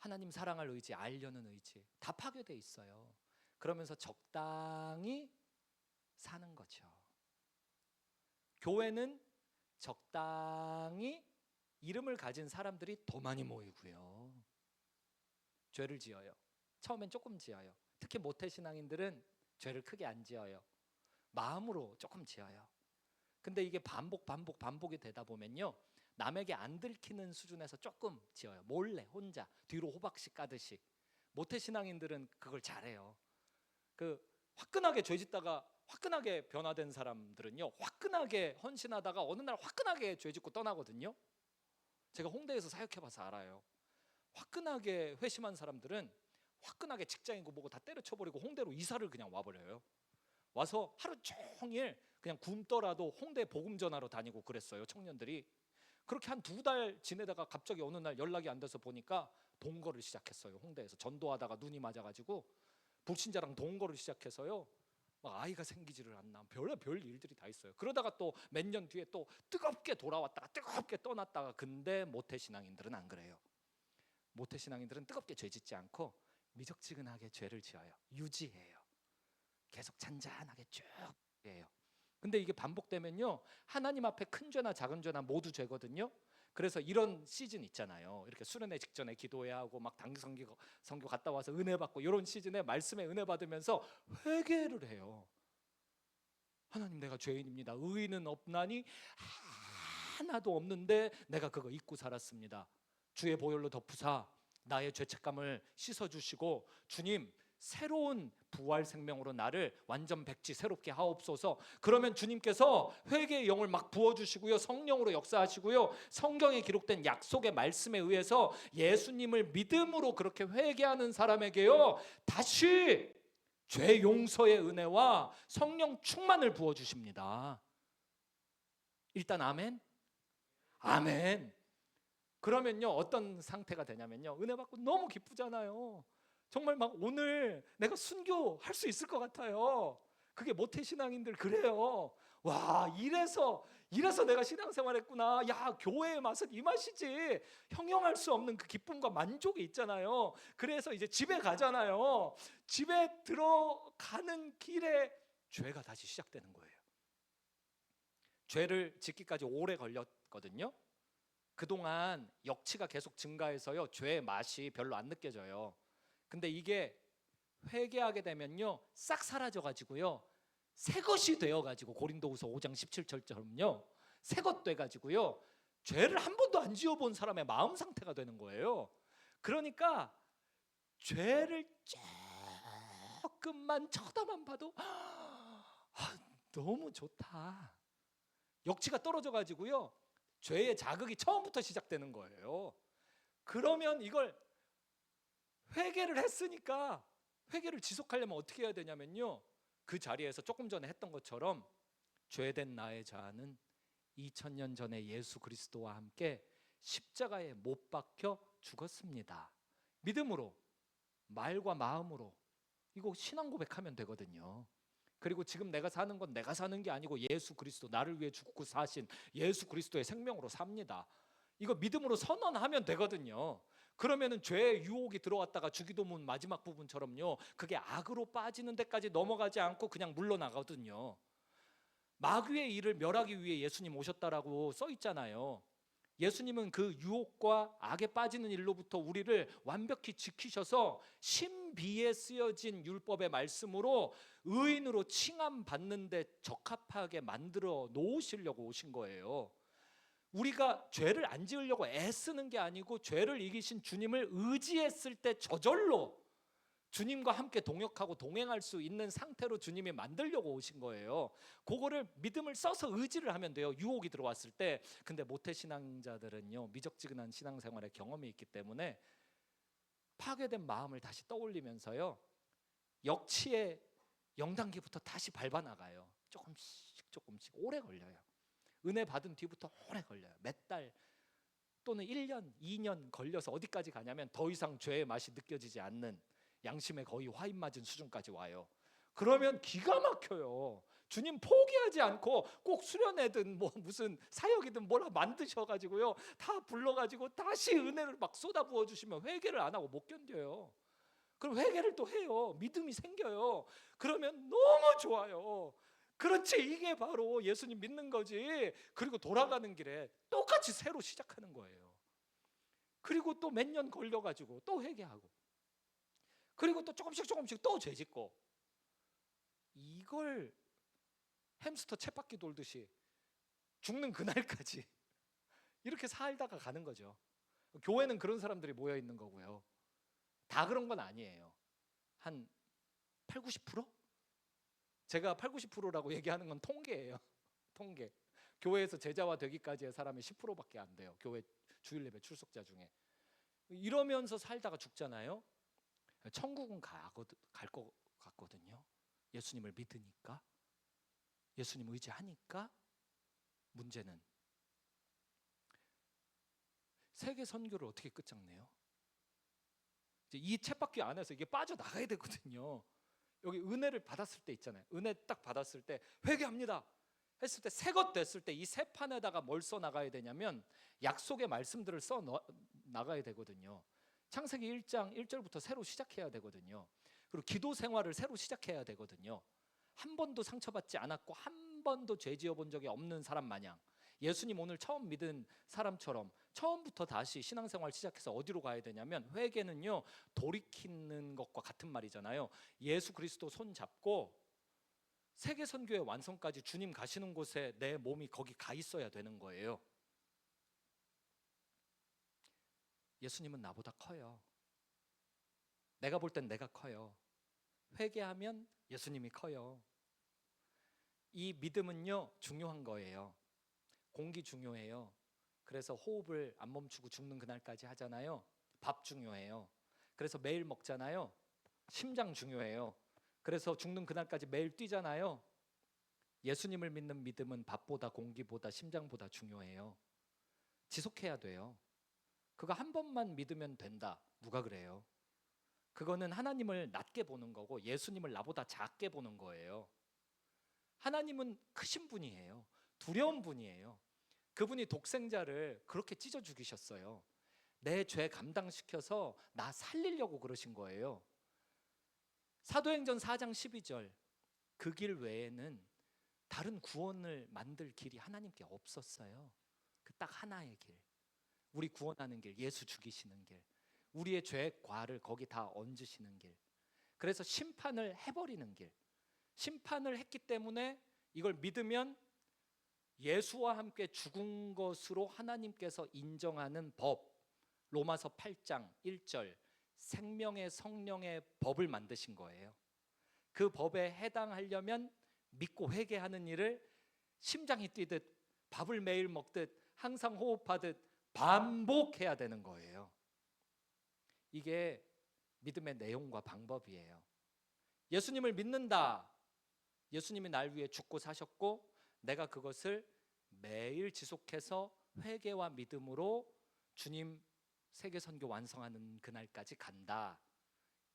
Speaker 2: 하나님 사랑할 의지, 알려는 의지 다 파괴돼 있어요. 그러면서 적당히 사는 거죠. 교회는 적당히 이름을 가진 사람들이 더 많이 모이고요. 죄를 지어요. 처음엔 조금 지어요. 특히 모태신앙인들은 죄를 크게 안 지어요. 마음으로 조금 지어요. 근데 이게 반복이 되다 보면요, 남에게 안 들키는 수준에서 조금 지어요. 몰래 혼자 뒤로 호박씨 까듯이. 모태신앙인들은 그걸 잘해요. 그 화끈하게 죄 짓다가 화끈하게 변화된 사람들은요, 화끈하게 헌신하다가 어느 날 화끈하게 죄 짓고 떠나거든요. 제가 홍대에서 사역해봐서 알아요. 화끈하게 회심한 사람들은 화끈하게 직장이고 뭐고 다 때려쳐버리고 홍대로 이사를 그냥 와버려요. 와서 하루 종일 그냥 굶더라도 홍대 복음 전하러 다니고 그랬어요. 청년들이. 그렇게 한 2달 지내다가 갑자기 어느 날 연락이 안 돼서 보니까 동거를 시작했어요. 홍대에서 전도하다가 눈이 맞아가지고 불신자랑 동거를 시작해서요, 막 아이가 생기지를 않나, 별 일들이 다 있어요. 그러다가 또 몇 년 뒤에 또 뜨겁게 돌아왔다가 뜨겁게 떠났다가. 근데 모태신앙인들은 안 그래요. 모태신앙인들은 뜨겁게 죄 짓지 않고 미적지근하게 죄를 지어요. 유지해요. 계속 잔잔하게 쭉 해요. 근데 이게 반복되면요, 하나님 앞에 큰 죄나 작은 죄나 모두 죄거든요. 그래서 이런 시즌 있잖아요. 이렇게 수련회 직전에 기도해야 하고 막 단기 선교 갔다 와서 은혜 받고, 이런 시즌에 말씀에 은혜 받으면서 회개를 해요. 하나님, 내가 죄인입니다. 의인은 없나니 하나도 없는데 내가 그거 잊고 살았습니다. 주의 보혈로 덮으사 나의 죄책감을 씻어주시고, 주님 새로운 부활 생명으로 나를 완전 백지 새롭게 하옵소서. 그러면 주님께서 회개의 영을 막 부어주시고요, 성령으로 역사하시고요, 성경에 기록된 약속의 말씀에 의해서 예수님을 믿음으로 그렇게 회개하는 사람에게요, 다시 죄 용서의 은혜와 성령 충만을 부어주십니다. 일단 아멘? 아멘. 그러면요, 어떤 상태가 되냐면요, 은혜 받고 너무 기쁘잖아요. 정말 막 오늘 내가 순교할 수 있을 것 같아요. 그게 모태신앙인들 그래요. 와, 이래서 내가 신앙생활했구나. 야, 교회의 맛은 이 맛이지. 형용할 수 없는 그 기쁨과 만족이 있잖아요. 그래서 이제 집에 가잖아요. 집에 들어가는 길에 죄가 다시 시작되는 거예요. 죄를 짓기까지 오래 걸렸거든요. 그동안 역치가 계속 증가해서요, 죄의 맛이 별로 안 느껴져요. 근데 이게 회개하게 되면요, 싹 사라져가지고요, 새 것이 되어가지고, 고린도후서 5장 17절처럼요 새 것 돼가지고요, 죄를 한 번도 안 지어본 사람의 마음 상태가 되는 거예요. 그러니까 죄를 조금만 쳐다만 봐도 너무 좋다. 역치가 떨어져가지고요, 죄의 자극이 처음부터 시작되는 거예요. 그러면 이걸 회개를 했으니까, 회개를 지속하려면 어떻게 해야 되냐면요, 그 자리에서 조금 전에 했던 것처럼 죄된 나의 자아는 2000년 전에 예수 그리스도와 함께 십자가에 못 박혀 죽었습니다. 믿음으로, 말과 마음으로 이거 신앙 고백하면 되거든요. 그리고 지금 내가 사는 건 내가 사는 게 아니고 예수 그리스도, 나를 위해 죽고 사신 예수 그리스도의 생명으로 삽니다. 이거 믿음으로 선언하면 되거든요. 그러면은 죄의 유혹이 들어왔다가 주기도문 마지막 부분처럼요, 그게 악으로 빠지는 데까지 넘어가지 않고 그냥 물러나거든요. 마귀의 일을 멸하기 위해 예수님 오셨다라고 써 있잖아요. 예수님은 그 유혹과 악에 빠지는 일로부터 우리를 완벽히 지키셔서 신비에 쓰여진 율법의 말씀으로 의인으로 칭함받는 데 적합하게 만들어 놓으시려고 오신 거예요. 우리가 죄를 안 지으려고 애쓰는 게 아니고, 죄를 이기신 주님을 의지했을 때 저절로 주님과 함께 동역하고 동행할 수 있는 상태로 주님이 만들려고 오신 거예요. 그거를 믿음을 써서 의지를 하면 돼요, 유혹이 들어왔을 때. 근데 모태신앙자들은요, 미적지근한 신앙생활의 경험이 있기 때문에 파괴된 마음을 다시 떠올리면서요, 역치의 0단계부터 다시 밟아나가요. 조금씩 오래 걸려요. 은혜 받은 뒤부터 오래 걸려요. 몇 달 또는 1년, 2년 걸려서 어디까지 가냐면 더 이상 죄의 맛이 느껴지지 않는, 양심에 거의 화인 맞은 수준까지 와요. 그러면 기가 막혀요. 주님 포기하지 않고 꼭 수련회든 뭐 무슨 사역이든 뭘 만드셔가지고요, 다 불러가지고 다시 은혜를 막 쏟아 부어 주시면 회개를 안 하고 못 견뎌요. 그럼 회개를 또 해요. 믿음이 생겨요. 그러면 너무 좋아요. 그렇지, 이게 바로 예수님 믿는 거지. 그리고 돌아가는 길에 똑같이 새로 시작하는 거예요. 그리고 또 몇 년 걸려가지고 또 회개하고, 그리고 또 조금씩 또 죄짓고, 이걸 햄스터 쳇바퀴 돌듯이 죽는 그날까지 이렇게 살다가 가는 거죠. 교회는 그런 사람들이 모여 있는 거고요. 다 그런 건 아니에요. 한 8, 90%? 제가 8, 90%라고 얘기하는 건 통계예요. 통계. 교회에서 제자화 되기까지의 사람이 10%밖에 안 돼요. 교회 주일 예배 출석자 중에. 이러면서 살다가 죽잖아요. 천국은 갈 것 같거든요. 예수님을 믿으니까, 예수님 의지하니까. 문제는 세계 선교를 어떻게 끝장내요? 이제 이 쳇바퀴 안에서 이게 빠져나가야 되거든요. 여기 은혜를 받았을 때 있잖아요. 은혜 딱 받았을 때 회개합니다 했을 때, 새 것 됐을 때 이 새 판에다가 뭘 써 나가야 되냐면 약속의 말씀들을 써 나가야 되거든요. 창세기 1장 1절부터 새로 시작해야 되거든요. 그리고 기도 생활을 새로 시작해야 되거든요. 한 번도 상처받지 않았고 한 번도 죄 지어본 적이 없는 사람 마냥, 예수님 오늘 처음 믿은 사람처럼 처음부터 다시 신앙생활 시작해서 어디로 가야 되냐면, 회개는요 돌이키는 것과 같은 말이잖아요. 예수 그리스도 손 잡고 세계 선교의 완성까지 주님 가시는 곳에 내 몸이 거기 가 있어야 되는 거예요. 예수님은 나보다 커요. 내가 볼 땐 내가 커요. 회개하면 예수님이 커요. 이 믿음은요 중요한 거예요. 공기 중요해요. 그래서 호흡을 안 멈추고 죽는 그날까지 하잖아요. 밥 중요해요. 그래서 매일 먹잖아요. 심장 중요해요. 그래서 죽는 그날까지 매일 뛰잖아요. 예수님을 믿는 믿음은 밥보다 공기보다 심장보다 중요해요. 지속해야 돼요. 그거 한 번만 믿으면 된다, 누가 그래요? 그거는 하나님을 낮게 보는 거고 예수님을 나보다 작게 보는 거예요. 하나님은 크신 분이에요. 두려운 분이에요. 그분이 독생자를 그렇게 찢어 죽이셨어요. 내 죄 감당시켜서 나 살리려고 그러신 거예요. 사도행전 4장 12절, 그 길 외에는 다른 구원을 만들 길이 하나님께 없었어요. 그 딱 하나의 길, 우리 구원하는 길, 예수 죽이시는 길, 우리의 죄의 과를 거기 다 얹으시는 길. 그래서 심판을 해버리는 길, 심판을 했기 때문에 이걸 믿으면 예수와 함께 죽은 것으로 하나님께서 인정하는 법, 로마서 8장 1절, 생명의 성령의 법을 만드신 거예요. 그 법에 해당하려면 믿고 회개하는 일을 심장이 뛰듯, 밥을 매일 먹듯, 항상 호흡하듯 반복해야 되는 거예요. 이게 믿음의 내용과 방법이에요. 예수님을 믿는다. 예수님이 날 위해 죽고 사셨고 내가 그것을 매일 지속해서 회개와 믿음으로 주님 세계 선교 완성하는 그날까지 간다.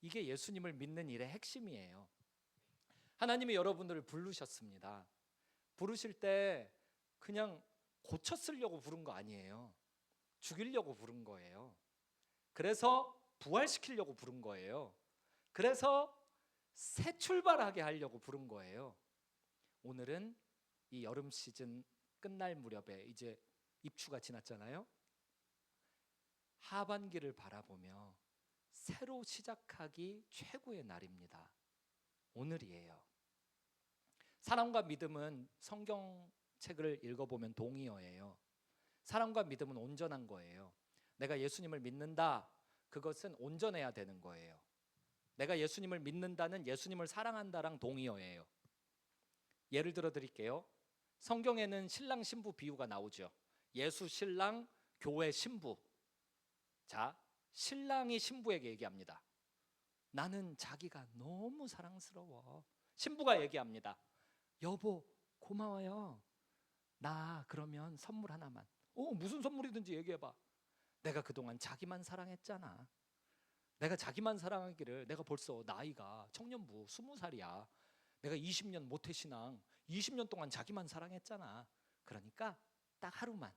Speaker 2: 이게 예수님을 믿는 일의 핵심이에요. 하나님이 여러분들을 부르셨습니다. 부르실 때 그냥 고쳐 쓰려고 부른 거 아니에요. 죽이려고 부른 거예요. 그래서 부활시키려고 부른 거예요. 그래서 새 출발하게 하려고 부른 거예요. 오늘은 이 여름 시즌 끝날 무렵에 이제 입추가 지났잖아요. 하반기를 바라보며 새로 시작하기 최고의 날입니다. 오늘이에요. 사랑과 믿음은 성경책을 읽어보면 동의어예요. 사랑과 믿음은 온전한 거예요. 내가 예수님을 믿는다, 그것은 온전해야 되는 거예요. 내가 예수님을 믿는다는 예수님을 사랑한다랑 동의어예요. 예를 들어 드릴게요. 성경에는 신랑 신부 비유가 나오죠. 예수 신랑, 교회 신부. 자, 신랑이 신부에게 얘기합니다. 나는 자기가 너무 사랑스러워. 신부가 얘기합니다. 여보, 고마워요. 나 그러면 선물 하나만. 무슨 선물이든지 얘기해봐. 내가 그동안 자기만 사랑했잖아. 내가 자기만 사랑하기를, 내가 벌써 나이가 청년부 20살이야. 내가 20년 모태신앙 20년 동안 자기만 사랑했잖아. 그러니까 딱 하루만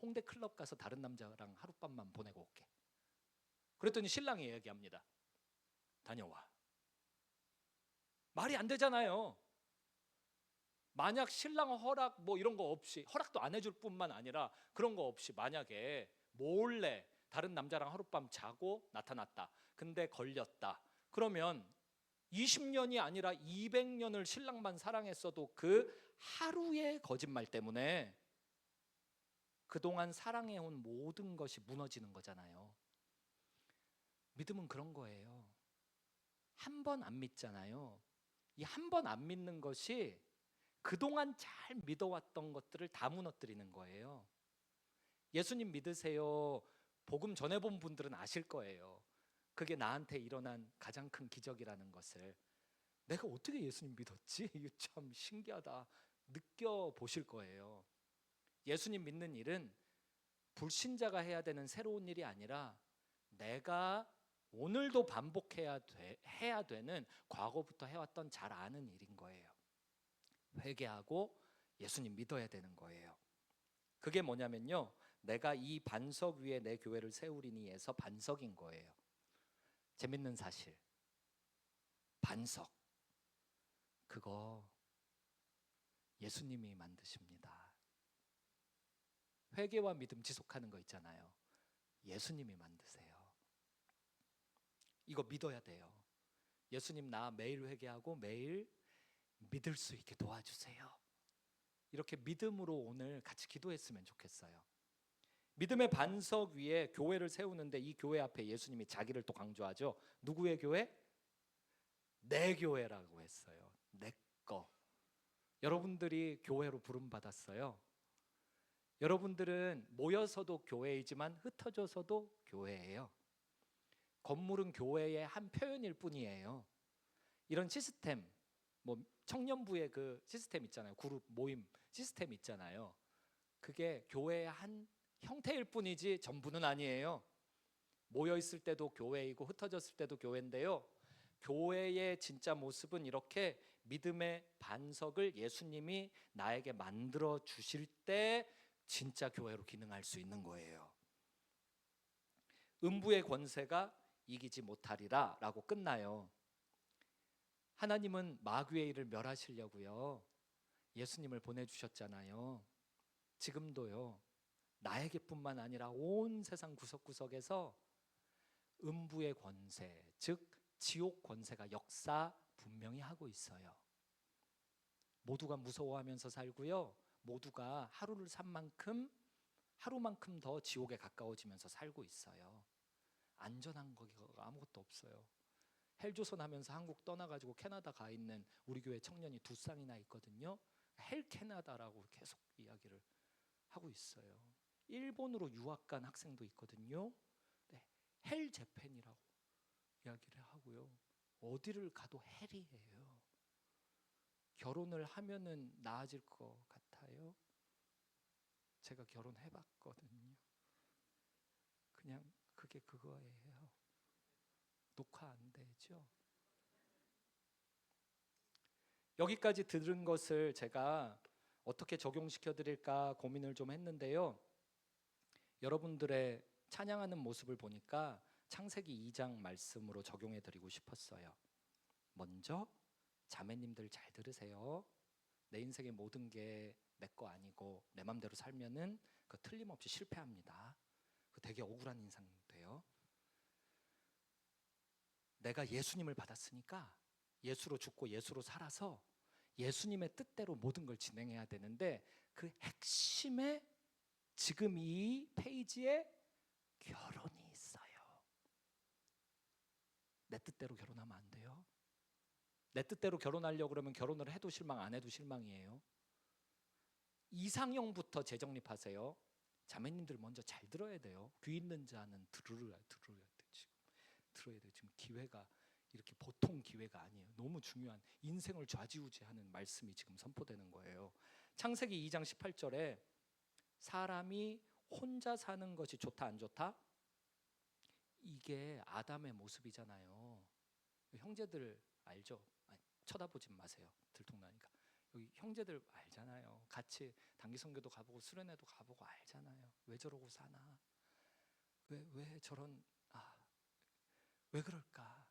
Speaker 2: 홍대 클럽 가서 다른 남자랑 하룻밤만 보내고 올게. 그랬더니 신랑이 이야기합니다. 다녀와. 말이 안 되잖아요. 만약 신랑 허락 뭐 이런 거 없이, 허락도 안 해줄 뿐만 아니라 그런 거 없이 만약에 몰래 다른 남자랑 하룻밤 자고 나타났다. 근데 걸렸다. 그러면 20년이 아니라 200년을 신랑만 사랑했어도 그 하루의 거짓말 때문에 그동안 사랑해온 모든 것이 무너지는 거잖아요. 믿음은 그런 거예요. 한 번 안 믿잖아요. 이 한 번 안 믿는 것이 그동안 잘 믿어왔던 것들을 다 무너뜨리는 거예요. 예수님 믿으세요. 복음 전해본 분들은 아실 거예요. 그게 나한테 일어난 가장 큰 기적이라는 것을. 내가 어떻게 예수님 믿었지? 이게 참 신기하다 느껴보실 거예요. 예수님 믿는 일은 불신자가 해야 되는 새로운 일이 아니라 내가 오늘도 해야 되는 과거부터 해왔던 잘 아는 일인 거예요. 회개하고 예수님 믿어야 되는 거예요. 그게 뭐냐면요, 내가 이 반석 위에 내 교회를 세우리니에서 반석인 거예요. 재밌는 사실, 반석 그거 예수님이 만드십니다. 회개와 믿음 지속하는 거 있잖아요. 예수님이 만드세요. 이거 믿어야 돼요. 예수님 나 매일 회개하고 매일 믿을 수 있게 도와주세요. 이렇게 믿음으로 오늘 같이 기도했으면 좋겠어요. 믿음의 반석 위에 교회를 세우는데 이 교회 앞에 예수님이 자기를 또 강조하죠. 누구의 교회? 내 교회라고 했어요. 내 거. 여러분들이 교회로 부름받았어요. 여러분들은 모여서도 교회이지만 흩어져서도 교회예요. 건물은 교회의 한 표현일 뿐이에요. 이런 시스템, 뭐 청년부의 그 시스템 있잖아요. 그룹 모임 시스템 있잖아요. 그게 교회의 한 형태일 뿐이지 전부는 아니에요. 모여 있을 때도 교회이고 흩어졌을 때도 교회인데요. 교회의 진짜 모습은 이렇게 믿음의 반석을 예수님이 나에게 만들어 주실 때 진짜 교회로 기능할 수 있는 거예요. 음부의 권세가 이기지 못하리라 라고 끝나요. 하나님은 마귀의 일을 멸하시려고요, 예수님을 보내주셨잖아요. 지금도요, 나에게뿐만 아니라 온 세상 구석구석에서 음부의 권세, 즉 지옥 권세가 역사 분명히 하고 있어요. 모두가 무서워하면서 살고요, 모두가 하루를 산 만큼 하루만큼 더 지옥에 가까워지면서 살고 있어요. 안전한 거가 아무것도 없어요. 헬조선 하면서 한국 떠나가지고 캐나다 가 있는 우리 교회 청년이 2쌍이나 있거든요. 헬 캐나다라고 계속 이야기를 하고 있어요. 일본으로 유학 간 학생도 있거든요. 네, 헬 재팬이라고 이야기를 하고요. 어디를 가도 헬이에요. 결혼을 하면은 나아질 것 같아요. 제가 결혼해봤거든요. 그냥 그게 그거예요. 녹화 안 되죠? 여기까지 들은 것을 제가 어떻게 적용시켜 드릴까 고민을 좀 했는데요. 여러분들의 찬양하는 모습을 보니까 창세기 2장 말씀으로 적용해 드리고 싶었어요. 먼저 자매님들 잘 들으세요. 내 인생의 모든 게 내 거 아니고 내 맘대로 살면은 그 틀림없이 실패합니다. 그 되게 억울한 인상 돼요. 내가 예수님을 받았으니까 예수로 죽고 예수로 살아서 예수님의 뜻대로 모든 걸 진행해야 되는데 그 핵심에 지금 이 페이지에 결혼이 있어요. 내 뜻대로 결혼하면 안 돼요. 내 뜻대로 결혼하려고 그러면 결혼을 해도 실망 안 해도 실망이에요. 이상형부터 재정립하세요. 자매님들 먼저 잘 들어야 돼요. 귀 있는 자는 들어야 돼. 들어야 돼요. 지금 기회가 이렇게 보통 기회가 아니에요. 너무 중요한 인생을 좌지우지하는 말씀이 지금 선포되는 거예요. 창세기 2장 18절에 사람이 혼자 사는 것이 좋다 안 좋다? 이게 아담의 모습이잖아요. 형제들 알죠? 쳐다보지 마세요. 들통나니까. 여기 형제들 알잖아요. 같이 단기 선교도 가보고 수련회도 가보고 알잖아요. 왜 저러고 사나? 왜 저런 왜 그럴까?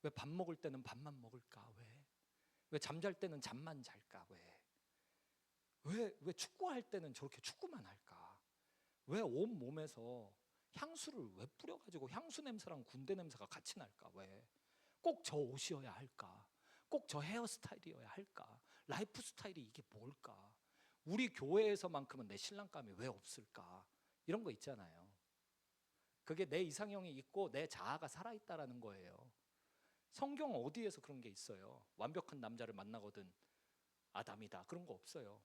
Speaker 2: 왜 밥 먹을 때는 밥만 먹을까? 왜 잠잘 때는 잠만 잘까? 왜 축구할 때는 저렇게 축구만 할까? 왜 온 몸에서 향수를 왜 뿌려가지고 향수 냄새랑 군대 냄새가 같이 날까? 왜? 꼭 저 옷이어야 할까? 꼭 저 헤어스타일이어야 할까? 라이프 스타일이 이게 뭘까? 우리 교회에서만큼은 내 신랑감이 왜 없을까? 이런 거 있잖아요. 그게 내 이상형이 있고 내 자아가 살아있다라는 거예요. 성경 어디에서 그런 게 있어요? 완벽한 남자를 만나거든 아담이다 그런 거 없어요.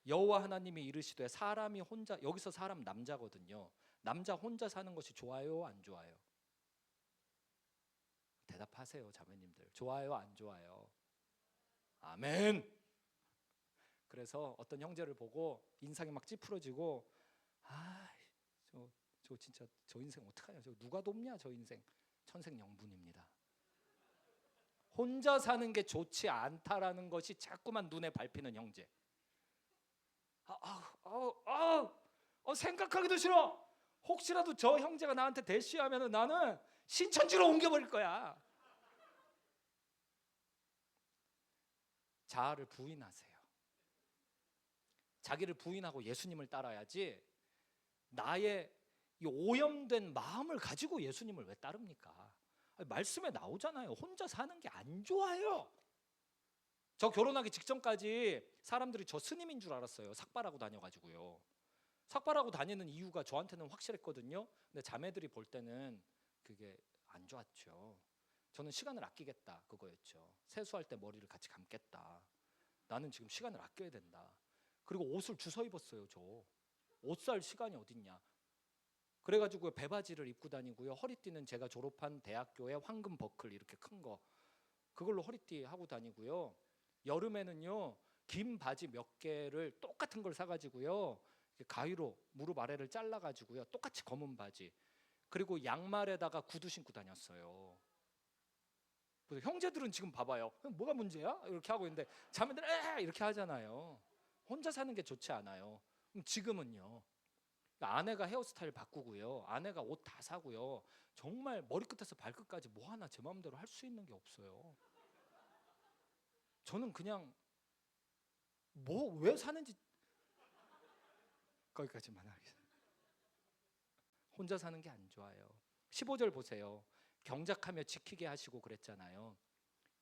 Speaker 2: 여호와 하나님이 이르시되 사람이 혼자, 여기서 사람 남자거든요. 남자 혼자 사는 것이 좋아요 안 좋아요? 대답하세요 자매님들. 좋아요 안 좋아요? 아멘. 그래서 어떤 형제를 보고 인상이 막 찌푸러지고 저 진짜 저 인생 어떡하냐, 저 누가 돕냐, 저 인생 천생연분입니다. 혼자 사는 게 좋지 않다라는 것이 자꾸만 눈에 밟히는 형제. 생각하기도 싫어. 혹시라도 저 형제가 나한테 대시하면 나는 신천지로 옮겨버릴 거야. 자아를 부인하세요. 자기를 부인하고 예수님을 따라야지 나의 이 오염된 마음을 가지고 예수님을 왜 따릅니까? 말씀에 나오잖아요. 혼자 사는 게 안 좋아요. 저 결혼하기 직전까지 사람들이 저 스님인 줄 알았어요. 삭발하고 다녀가지고요. 삭발하고 다니는 이유가 저한테는 확실했거든요. 근데 자매들이 볼 때는 그게 안 좋았죠. 저는 시간을 아끼겠다 그거였죠. 세수할 때 머리를 같이 감겠다. 나는 지금 시간을 아껴야 된다. 그리고 옷을 주워 입었어요. 저 옷 살 시간이 어딨냐. 그래가지고 배바지를 입고 다니고요. 허리띠는 제가 졸업한 대학교의 황금 버클 이렇게 큰 거, 그걸로 허리띠 하고 다니고요. 여름에는요 긴 바지 몇 개를 똑같은 걸 사가지고요 가위로 무릎 아래를 잘라가지고요 똑같이 검은 바지, 그리고 양말에다가 구두 신고 다녔어요. 그래서 형제들은 지금 봐봐요. 뭐가 문제야? 이렇게 하고 있는데 자매들 이렇게 하잖아요. 혼자 사는 게 좋지 않아요. 그럼 지금은요 아내가 헤어스타일 바꾸고요, 아내가 옷 다 사고요, 정말 머리끝에서 발끝까지 뭐 하나 제 마음대로 할 수 있는 게 없어요. 저는 그냥 뭐 왜 사는지 거기까지만 하겠습니다. 혼자 사는 게 안 좋아요. 15절 보세요. 경작하며 지키게 하시고 그랬잖아요.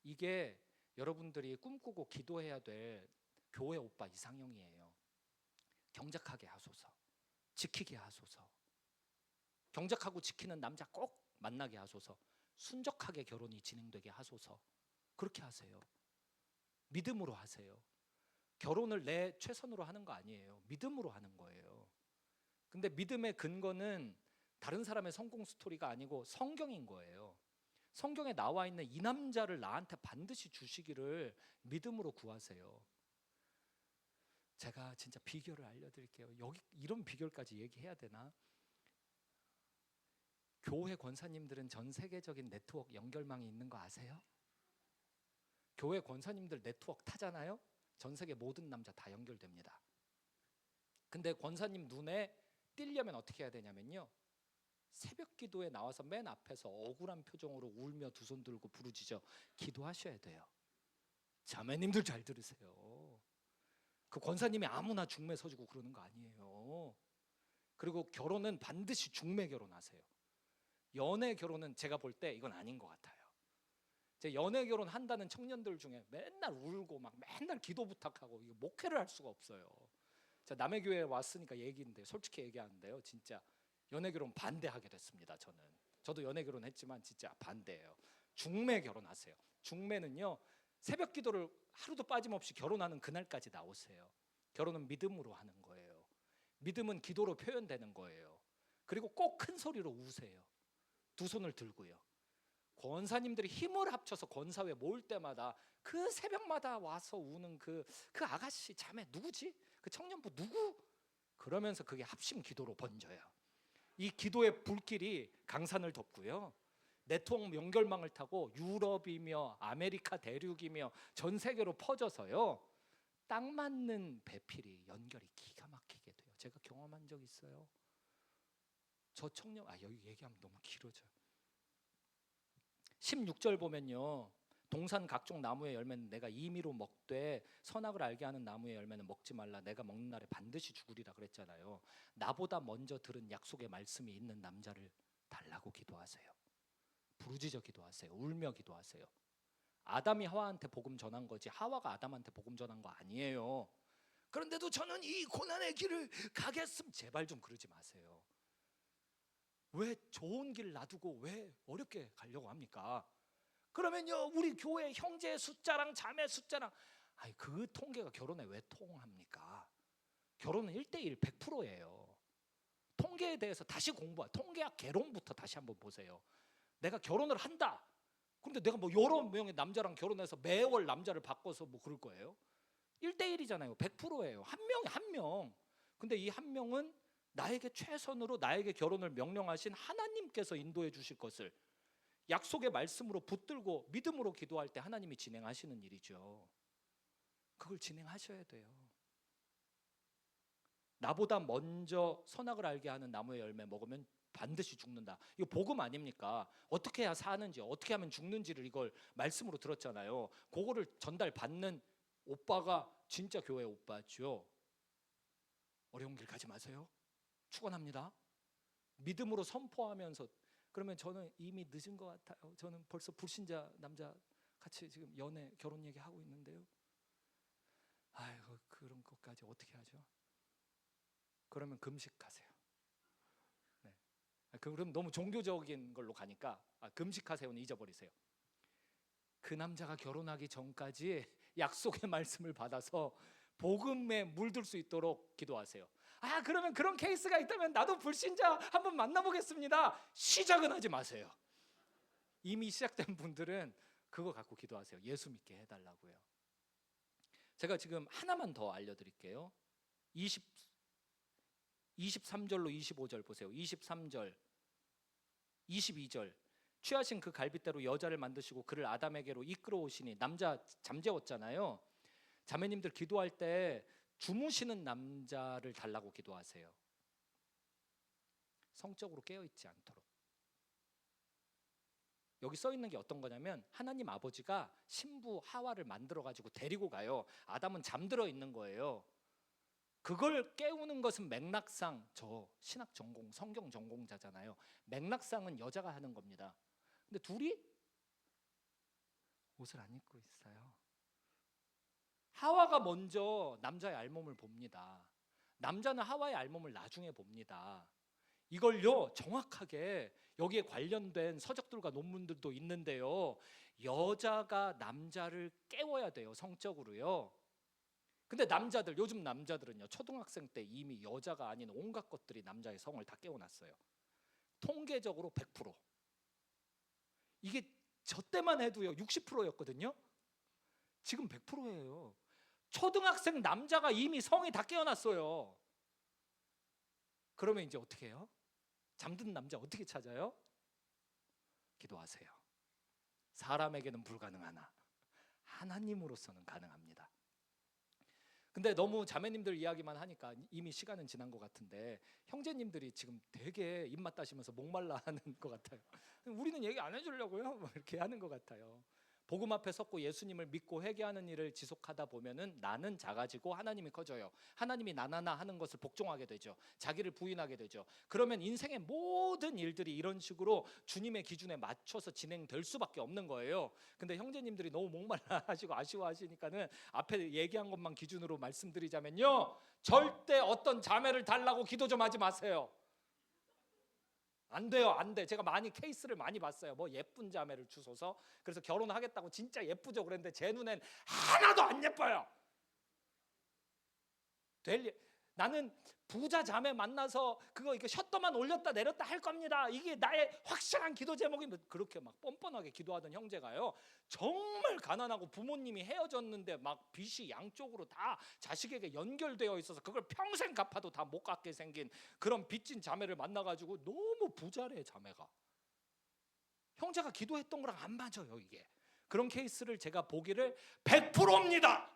Speaker 2: 이게 여러분들이 꿈꾸고 기도해야 될 교회 오빠 이상형이에요. 경작하게 하소서, 지키게 하소서, 경작하고 지키는 남자 꼭 만나게 하소서, 순적하게 결혼이 진행되게 하소서. 그렇게 하세요. 믿음으로 하세요. 결혼을 내 최선으로 하는 거 아니에요. 믿음으로 하는 거예요. 근데 믿음의 근거는 다른 사람의 성공 스토리가 아니고 성경인 거예요. 성경에 나와 있는 이 남자를 나한테 반드시 주시기를 믿음으로 구하세요. 제가 진짜 비결을 알려드릴게요. 여기 이런 비결까지 얘기해야 되나? 교회 권사님들은 전 세계적인 네트워크 연결망이 있는 거 아세요? 교회 권사님들 네트워크 타잖아요. 전 세계 모든 남자 다 연결됩니다. 근데 권사님 눈에 띄려면 어떻게 해야 되냐면요, 새벽 기도에 나와서 맨 앞에서 억울한 표정으로 울며 두 손 들고 부르짖어 기도하셔야 돼요. 자매님들 잘 들으세요. 그 권사님이 아무나 중매 서주고 그러는 거 아니에요. 그리고 결혼은 반드시 중매 결혼하세요. 연애 결혼은 제가 볼 때 이건 아닌 것 같아요. 제 연애 결혼 한다는 청년들 중에 맨날 울고 막 맨날 기도 부탁하고 이거 목회를 할 수가 없어요. 자, 남의 교회에 왔으니까 얘기인데 솔직히 얘기하는데요, 진짜 연애 결혼 반대하게 됐습니다. 저도 연애 결혼했지만 진짜 반대예요. 중매 결혼하세요. 중매는요 새벽 기도를 하루도 빠짐없이 결혼하는 그날까지 나오세요. 결혼은 믿음으로 하는 거예요. 믿음은 기도로 표현되는 거예요. 그리고 꼭 큰 소리로 우세요. 두 손을 들고요. 권사님들이 힘을 합쳐서 권사회 모일 때마다 그 새벽마다 와서 우는 그 아가씨 자매 누구지? 그 청년부 누구? 그러면서 그게 합심 기도로 번져요. 이 기도의 불길이 강산을 덮고요. 네트워크 연결망을 타고 유럽이며 아메리카 대륙이며 전 세계로 퍼져서요. 딱 맞는 배필이 연결이 기가 막히게 돼요. 제가 경험한 적 있어요. 저 청년 여기 얘기하면 너무 길어져요. 16절 보면요. 동산 각종 나무의 열매는 내가 임의로 먹되 선악을 알게 하는 나무의 열매는 먹지 말라. 내가 먹는 날에 반드시 죽으리라 그랬잖아요. 나보다 먼저 들은 약속의 말씀이 있는 남자를 달라고 기도하세요. 부르짖어 기도하세요. 울며 기도하세요. 아담이 하와한테 복음 전한 거지 하와가 아담한테 복음 전한 거 아니에요. 그런데도 저는 이 고난의 길을 가겠음. 제발 좀 그러지 마세요. 왜 좋은 길 놔두고 왜 어렵게 가려고 합니까? 그러면요 우리 교회 형제 숫자랑 자매 숫자랑 그 통계가 결혼에 왜 통합니까? 결혼은 1대1 100%예요. 통계에 대해서 다시 통계학 개론부터 다시 한번 보세요. 내가 결혼을 한다. 근데 내가 뭐 여러 명의 남자랑 결혼해서 매월 남자를 바꿔서 뭐 그럴 거예요? 1대1이잖아요. 100%예요. 한 명에 한 명. 근데 이 한 명은 나에게 최선으로 나에게 결혼을 명령하신 하나님께서 인도해 주실 것을 약속의 말씀으로 붙들고 믿음으로 기도할 때 하나님이 진행하시는 일이죠. 그걸 진행하셔야 돼요. 나보다 먼저 선악을 알게 하는 나무의 열매 먹으면 반드시 죽는다. 이거 복음 아닙니까? 어떻게 해야 사는지, 어떻게 하면 죽는지를 이걸 말씀으로 들었잖아요. 그거를 전달받는 오빠가 진짜 교회 오빠죠. 어려운 길 가지 마세요. 축원합니다. 믿음으로 선포하면서. 그러면 저는 이미 늦은 것 같아요. 저는 벌써 불신자 남자 같이 지금 연애 결혼 얘기하고 있는데요. 아이고 그런 것까지 어떻게 하죠? 그러면 금식하세요. 네. 그럼 너무 종교적인 걸로 가니까 금식하세요는 잊어버리세요. 그 남자가 결혼하기 전까지 약속의 말씀을 받아서 복음에 물들 수 있도록 기도하세요. 그러면 그런 케이스가 있다면 나도 불신자 한번 만나보겠습니다. 시작은 하지 마세요. 이미 시작된 분들은 그거 갖고 기도하세요. 예수 믿게 해달라고요. 제가 지금 하나만 더 알려드릴게요. 23절로 25절 보세요. 23절 22절 취하신 그 갈빗대로 여자를 만드시고 그를 아담에게로 이끌어 오시니 남자 잠재웠잖아요. 자매님들 기도할 때 주무시는 남자를 달라고 기도하세요. 성적으로 깨어있지 않도록. 여기 써 있는 게 어떤 거냐면 하나님 아버지가 신부 하와를 만들어 가지고 데리고 가요. 아담은 잠들어 있는 거예요. 그걸 깨우는 것은 맥락상 저 신학 전공 성경 전공자잖아요. 맥락상은 여자가 하는 겁니다. 근데 둘이 옷을 안 입고 있어요. 하와가 먼저 남자의 알몸을 봅니다. 남자는 하와의 알몸을 나중에 봅니다. 이걸요 정확하게 여기에 관련된 서적들과 논문들도 있는데요. 여자가 남자를 깨워야 돼요. 성적으로요. 근데 남자들 요즘 남자들은요 초등학생 때 이미 여자가 아닌 온갖 것들이 남자의 성을 다 깨워놨어요. 통계적으로 100%. 이게 저 때만 해도요 60%였거든요. 지금 100%예요. 초등학생 남자가 이미 성이 다 깨어났어요. 그러면 이제 어떻게 해요? 잠든 남자 어떻게 찾아요? 기도하세요. 사람에게는 불가능하나 하나님으로서는 가능합니다. 근데 너무 자매님들 이야기만 하니까 이미 시간은 지난 것 같은데 형제님들이 지금 되게 입맛 따시면서 목말라 하는 것 같아요. 우리는 얘기 안 해주려고요? 뭐 이렇게 하는 것 같아요. 복음 앞에 섰고 예수님을 믿고 회개하는 일을 지속하다 보면은 나는 작아지고 하나님이 커져요. 하나님이 나나나 하는 것을 복종하게 되죠. 자기를 부인하게 되죠. 그러면 인생의 모든 일들이 이런 식으로 주님의 기준에 맞춰서 진행될 수밖에 없는 거예요. 근데 형제님들이 너무 목말라 하시고 아쉬워하시니까는 앞에 얘기한 것만 기준으로 말씀드리자면요. 절대 어떤 자매를 달라고 기도 좀 하지 마세요. 안 돼요, 안 돼. 제가 많이 케이스를 많이 봤어요. 뭐 예쁜 자매를 주소서. 그래서 결혼하겠다고 진짜 예쁘죠 그랬는데 제 눈엔 하나도 안 예뻐요. 나는 부자 자매 만나서 그거 이렇게 셔터만 올렸다 내렸다 할 겁니다. 이게 나의 확실한 기도 제목이 그렇게 막 뻔뻔하게 기도하던 형제가요. 정말 가난하고 부모님이 헤어졌는데 막 빚이 양쪽으로 다 자식에게 연결되어 있어서 그걸 평생 갚아도 다 못 갚게 생긴 그런 빚진 자매를 만나가지고 너무 부자래 자매가. 형제가 기도했던 거랑 안 맞아요. 이게 그런 케이스를 제가 보기를 100%입니다.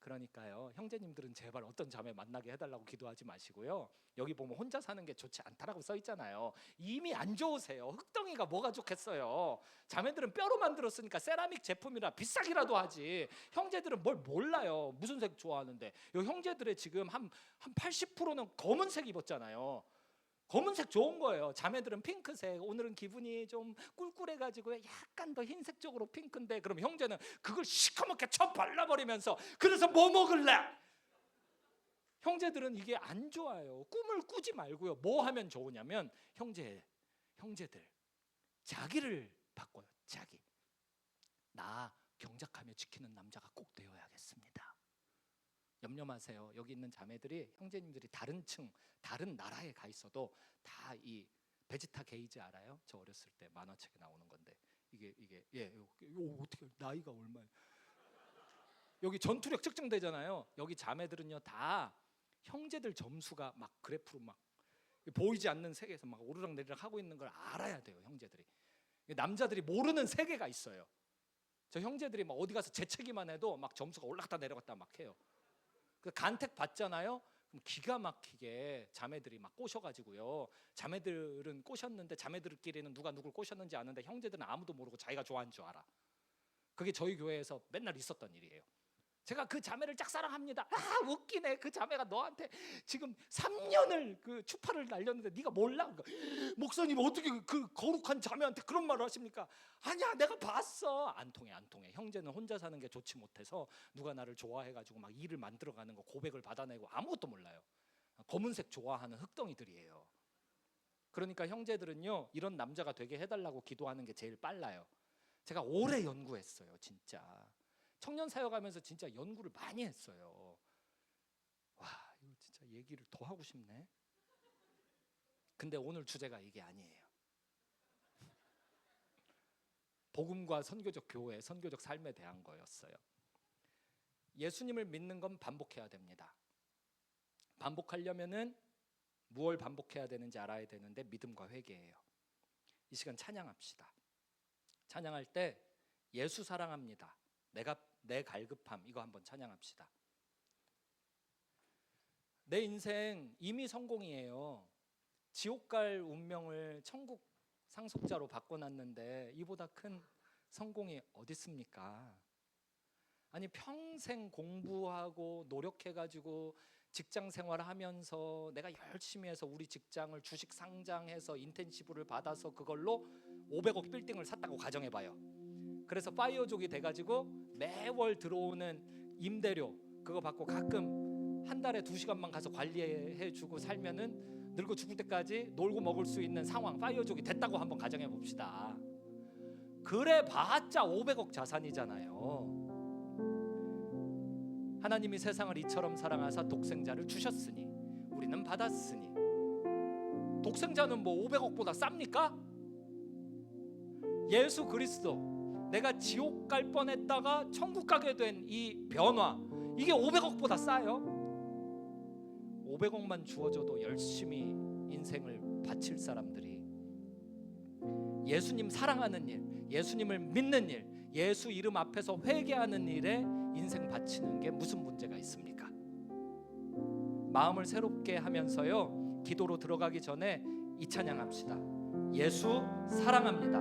Speaker 2: 그러니까요, 형제님들은 제발 어떤 자매 만나게 해달라고 기도하지 마시고요. 여기 보면 혼자 사는 게 좋지 않다라고 써 있잖아요. 이미 안 좋으세요. 흙덩이가 뭐가 좋겠어요. 자매들은 뼈로 만들었으니까 세라믹 제품이라 비싸기라도 하지. 형제들은 뭘 몰라요. 무슨 색 좋아하는데. 요 형제들의 지금 한 80%는 검은색 입었잖아요. 검은색 좋은 거예요. 자매들은 핑크색. 오늘은 기분이 좀 꿀꿀해가지고 약간 더 흰색 쪽으로 핑크인데, 그럼 형제는 그걸 시커멓게 쳐 발라버리면서 그래서 뭐 먹을래? 형제들은 이게 안 좋아요. 꿈을 꾸지 말고요. 뭐 하면 좋으냐면 형제들 자기를 바꿔요. 자기. 나 경작하며 지키는 남자가 꼭 되어야겠습니다. 염려 마세요. 여기 있는 자매들이, 형제님들이 다른 층, 다른 나라에 가 있어도 다 이 베지타 게이지 알아요? 저 어렸을 때 만화책에 나오는 건데 이게 어떻게 나이가 얼마예요? 여기 전투력 측정되잖아요. 여기 자매들은요 다 형제들 점수가 막 그래프로 막 보이지 않는 세계에서 막 오르락내리락 하고 있는 걸 알아야 돼요. 형제들이. 남자들이 모르는 세계가 있어요. 저 형제들이 막 어디 가서 재채기만 해도 막 점수가 올라갔다 내려갔다 막 해요. 그 간택 받잖아요. 그럼 기가 막히게 자매들이 막 꼬셔가지고요. 자매들은 꼬셨는데 자매들끼리는 누가 누굴 꼬셨는지 아는데 형제들은 아무도 모르고 자기가 좋아하는 줄 알아. 그게 저희 교회에서 맨날 있었던 일이에요. 제가 그 자매를 짝사랑합니다. 아 웃기네. 그 자매가 너한테 지금 3년을 그 추파를 날렸는데 네가 몰라? 그러니까, 목사님 어떻게 그 거룩한 자매한테 그런 말을 하십니까? 아니야 내가 봤어. 안 통해. 형제는 혼자 사는 게 좋지 못해서 누가 나를 좋아해가지고 막 일을 만들어가는 거, 고백을 받아내고 아무것도 몰라요. 검은색 좋아하는 흑덩이들이에요. 그러니까 형제들은요 이런 남자가 되게 해달라고 기도하는 게 제일 빨라요. 제가 오래 연구했어요. 진짜 청년 사역하면서 진짜 연구를 많이 했어요. 와 이거 진짜 얘기를 더 하고 싶네. 근데 오늘 주제가 이게 아니에요. 복음과 선교적 교회, 선교적 삶에 대한 거였어요. 예수님을 믿는 건 반복해야 됩니다. 반복하려면은 무엇을 반복해야 되는지 알아야 되는데 믿음과 회개예요. 이 시간 찬양합시다. 찬양할 때 예수 사랑합니다. 내 갈급함 이거 한번 찬양합시다. 내 인생 이미 성공이에요. 지옥 갈 운명을 천국 상속자로 바꿔놨는데 이보다 큰 성공이 어디 있습니까? 아니 평생 공부하고 노력해가지고 직장 생활하면서 내가 열심히 해서 우리 직장을 주식 상장해서 인텐시브를 받아서 그걸로 500억 빌딩을 샀다고 가정해봐요. 그래서 파이어족이 돼가지고 매월 들어오는 임대료 그거 받고 가끔 한 달에 2시간만 가서 관리해주고 살면은 늙어 죽을 때까지 놀고 먹을 수 있는 상황, 파이어족이 됐다고 한번 가정해 봅시다. 그래 봤자 500억 자산이잖아요. 하나님이 세상을 이처럼 사랑하사 독생자를 주셨으니 우리는 받았으니. 독생자는 뭐 500억보다 쌉니까? 예수 그리스도, 내가 지옥 갈 뻔했다가 천국 가게 된 이 변화, 이게 500억보다 싸요? 500억만 주어져도 열심히 인생을 바칠 사람들이 예수님 사랑하는 일, 예수님을 믿는 일, 예수 이름 앞에서 회개하는 일에 인생 바치는 게 무슨 문제가 있습니까? 마음을 새롭게 하면서요 기도로 들어가기 전에 이 찬양합시다. 예수 사랑합니다.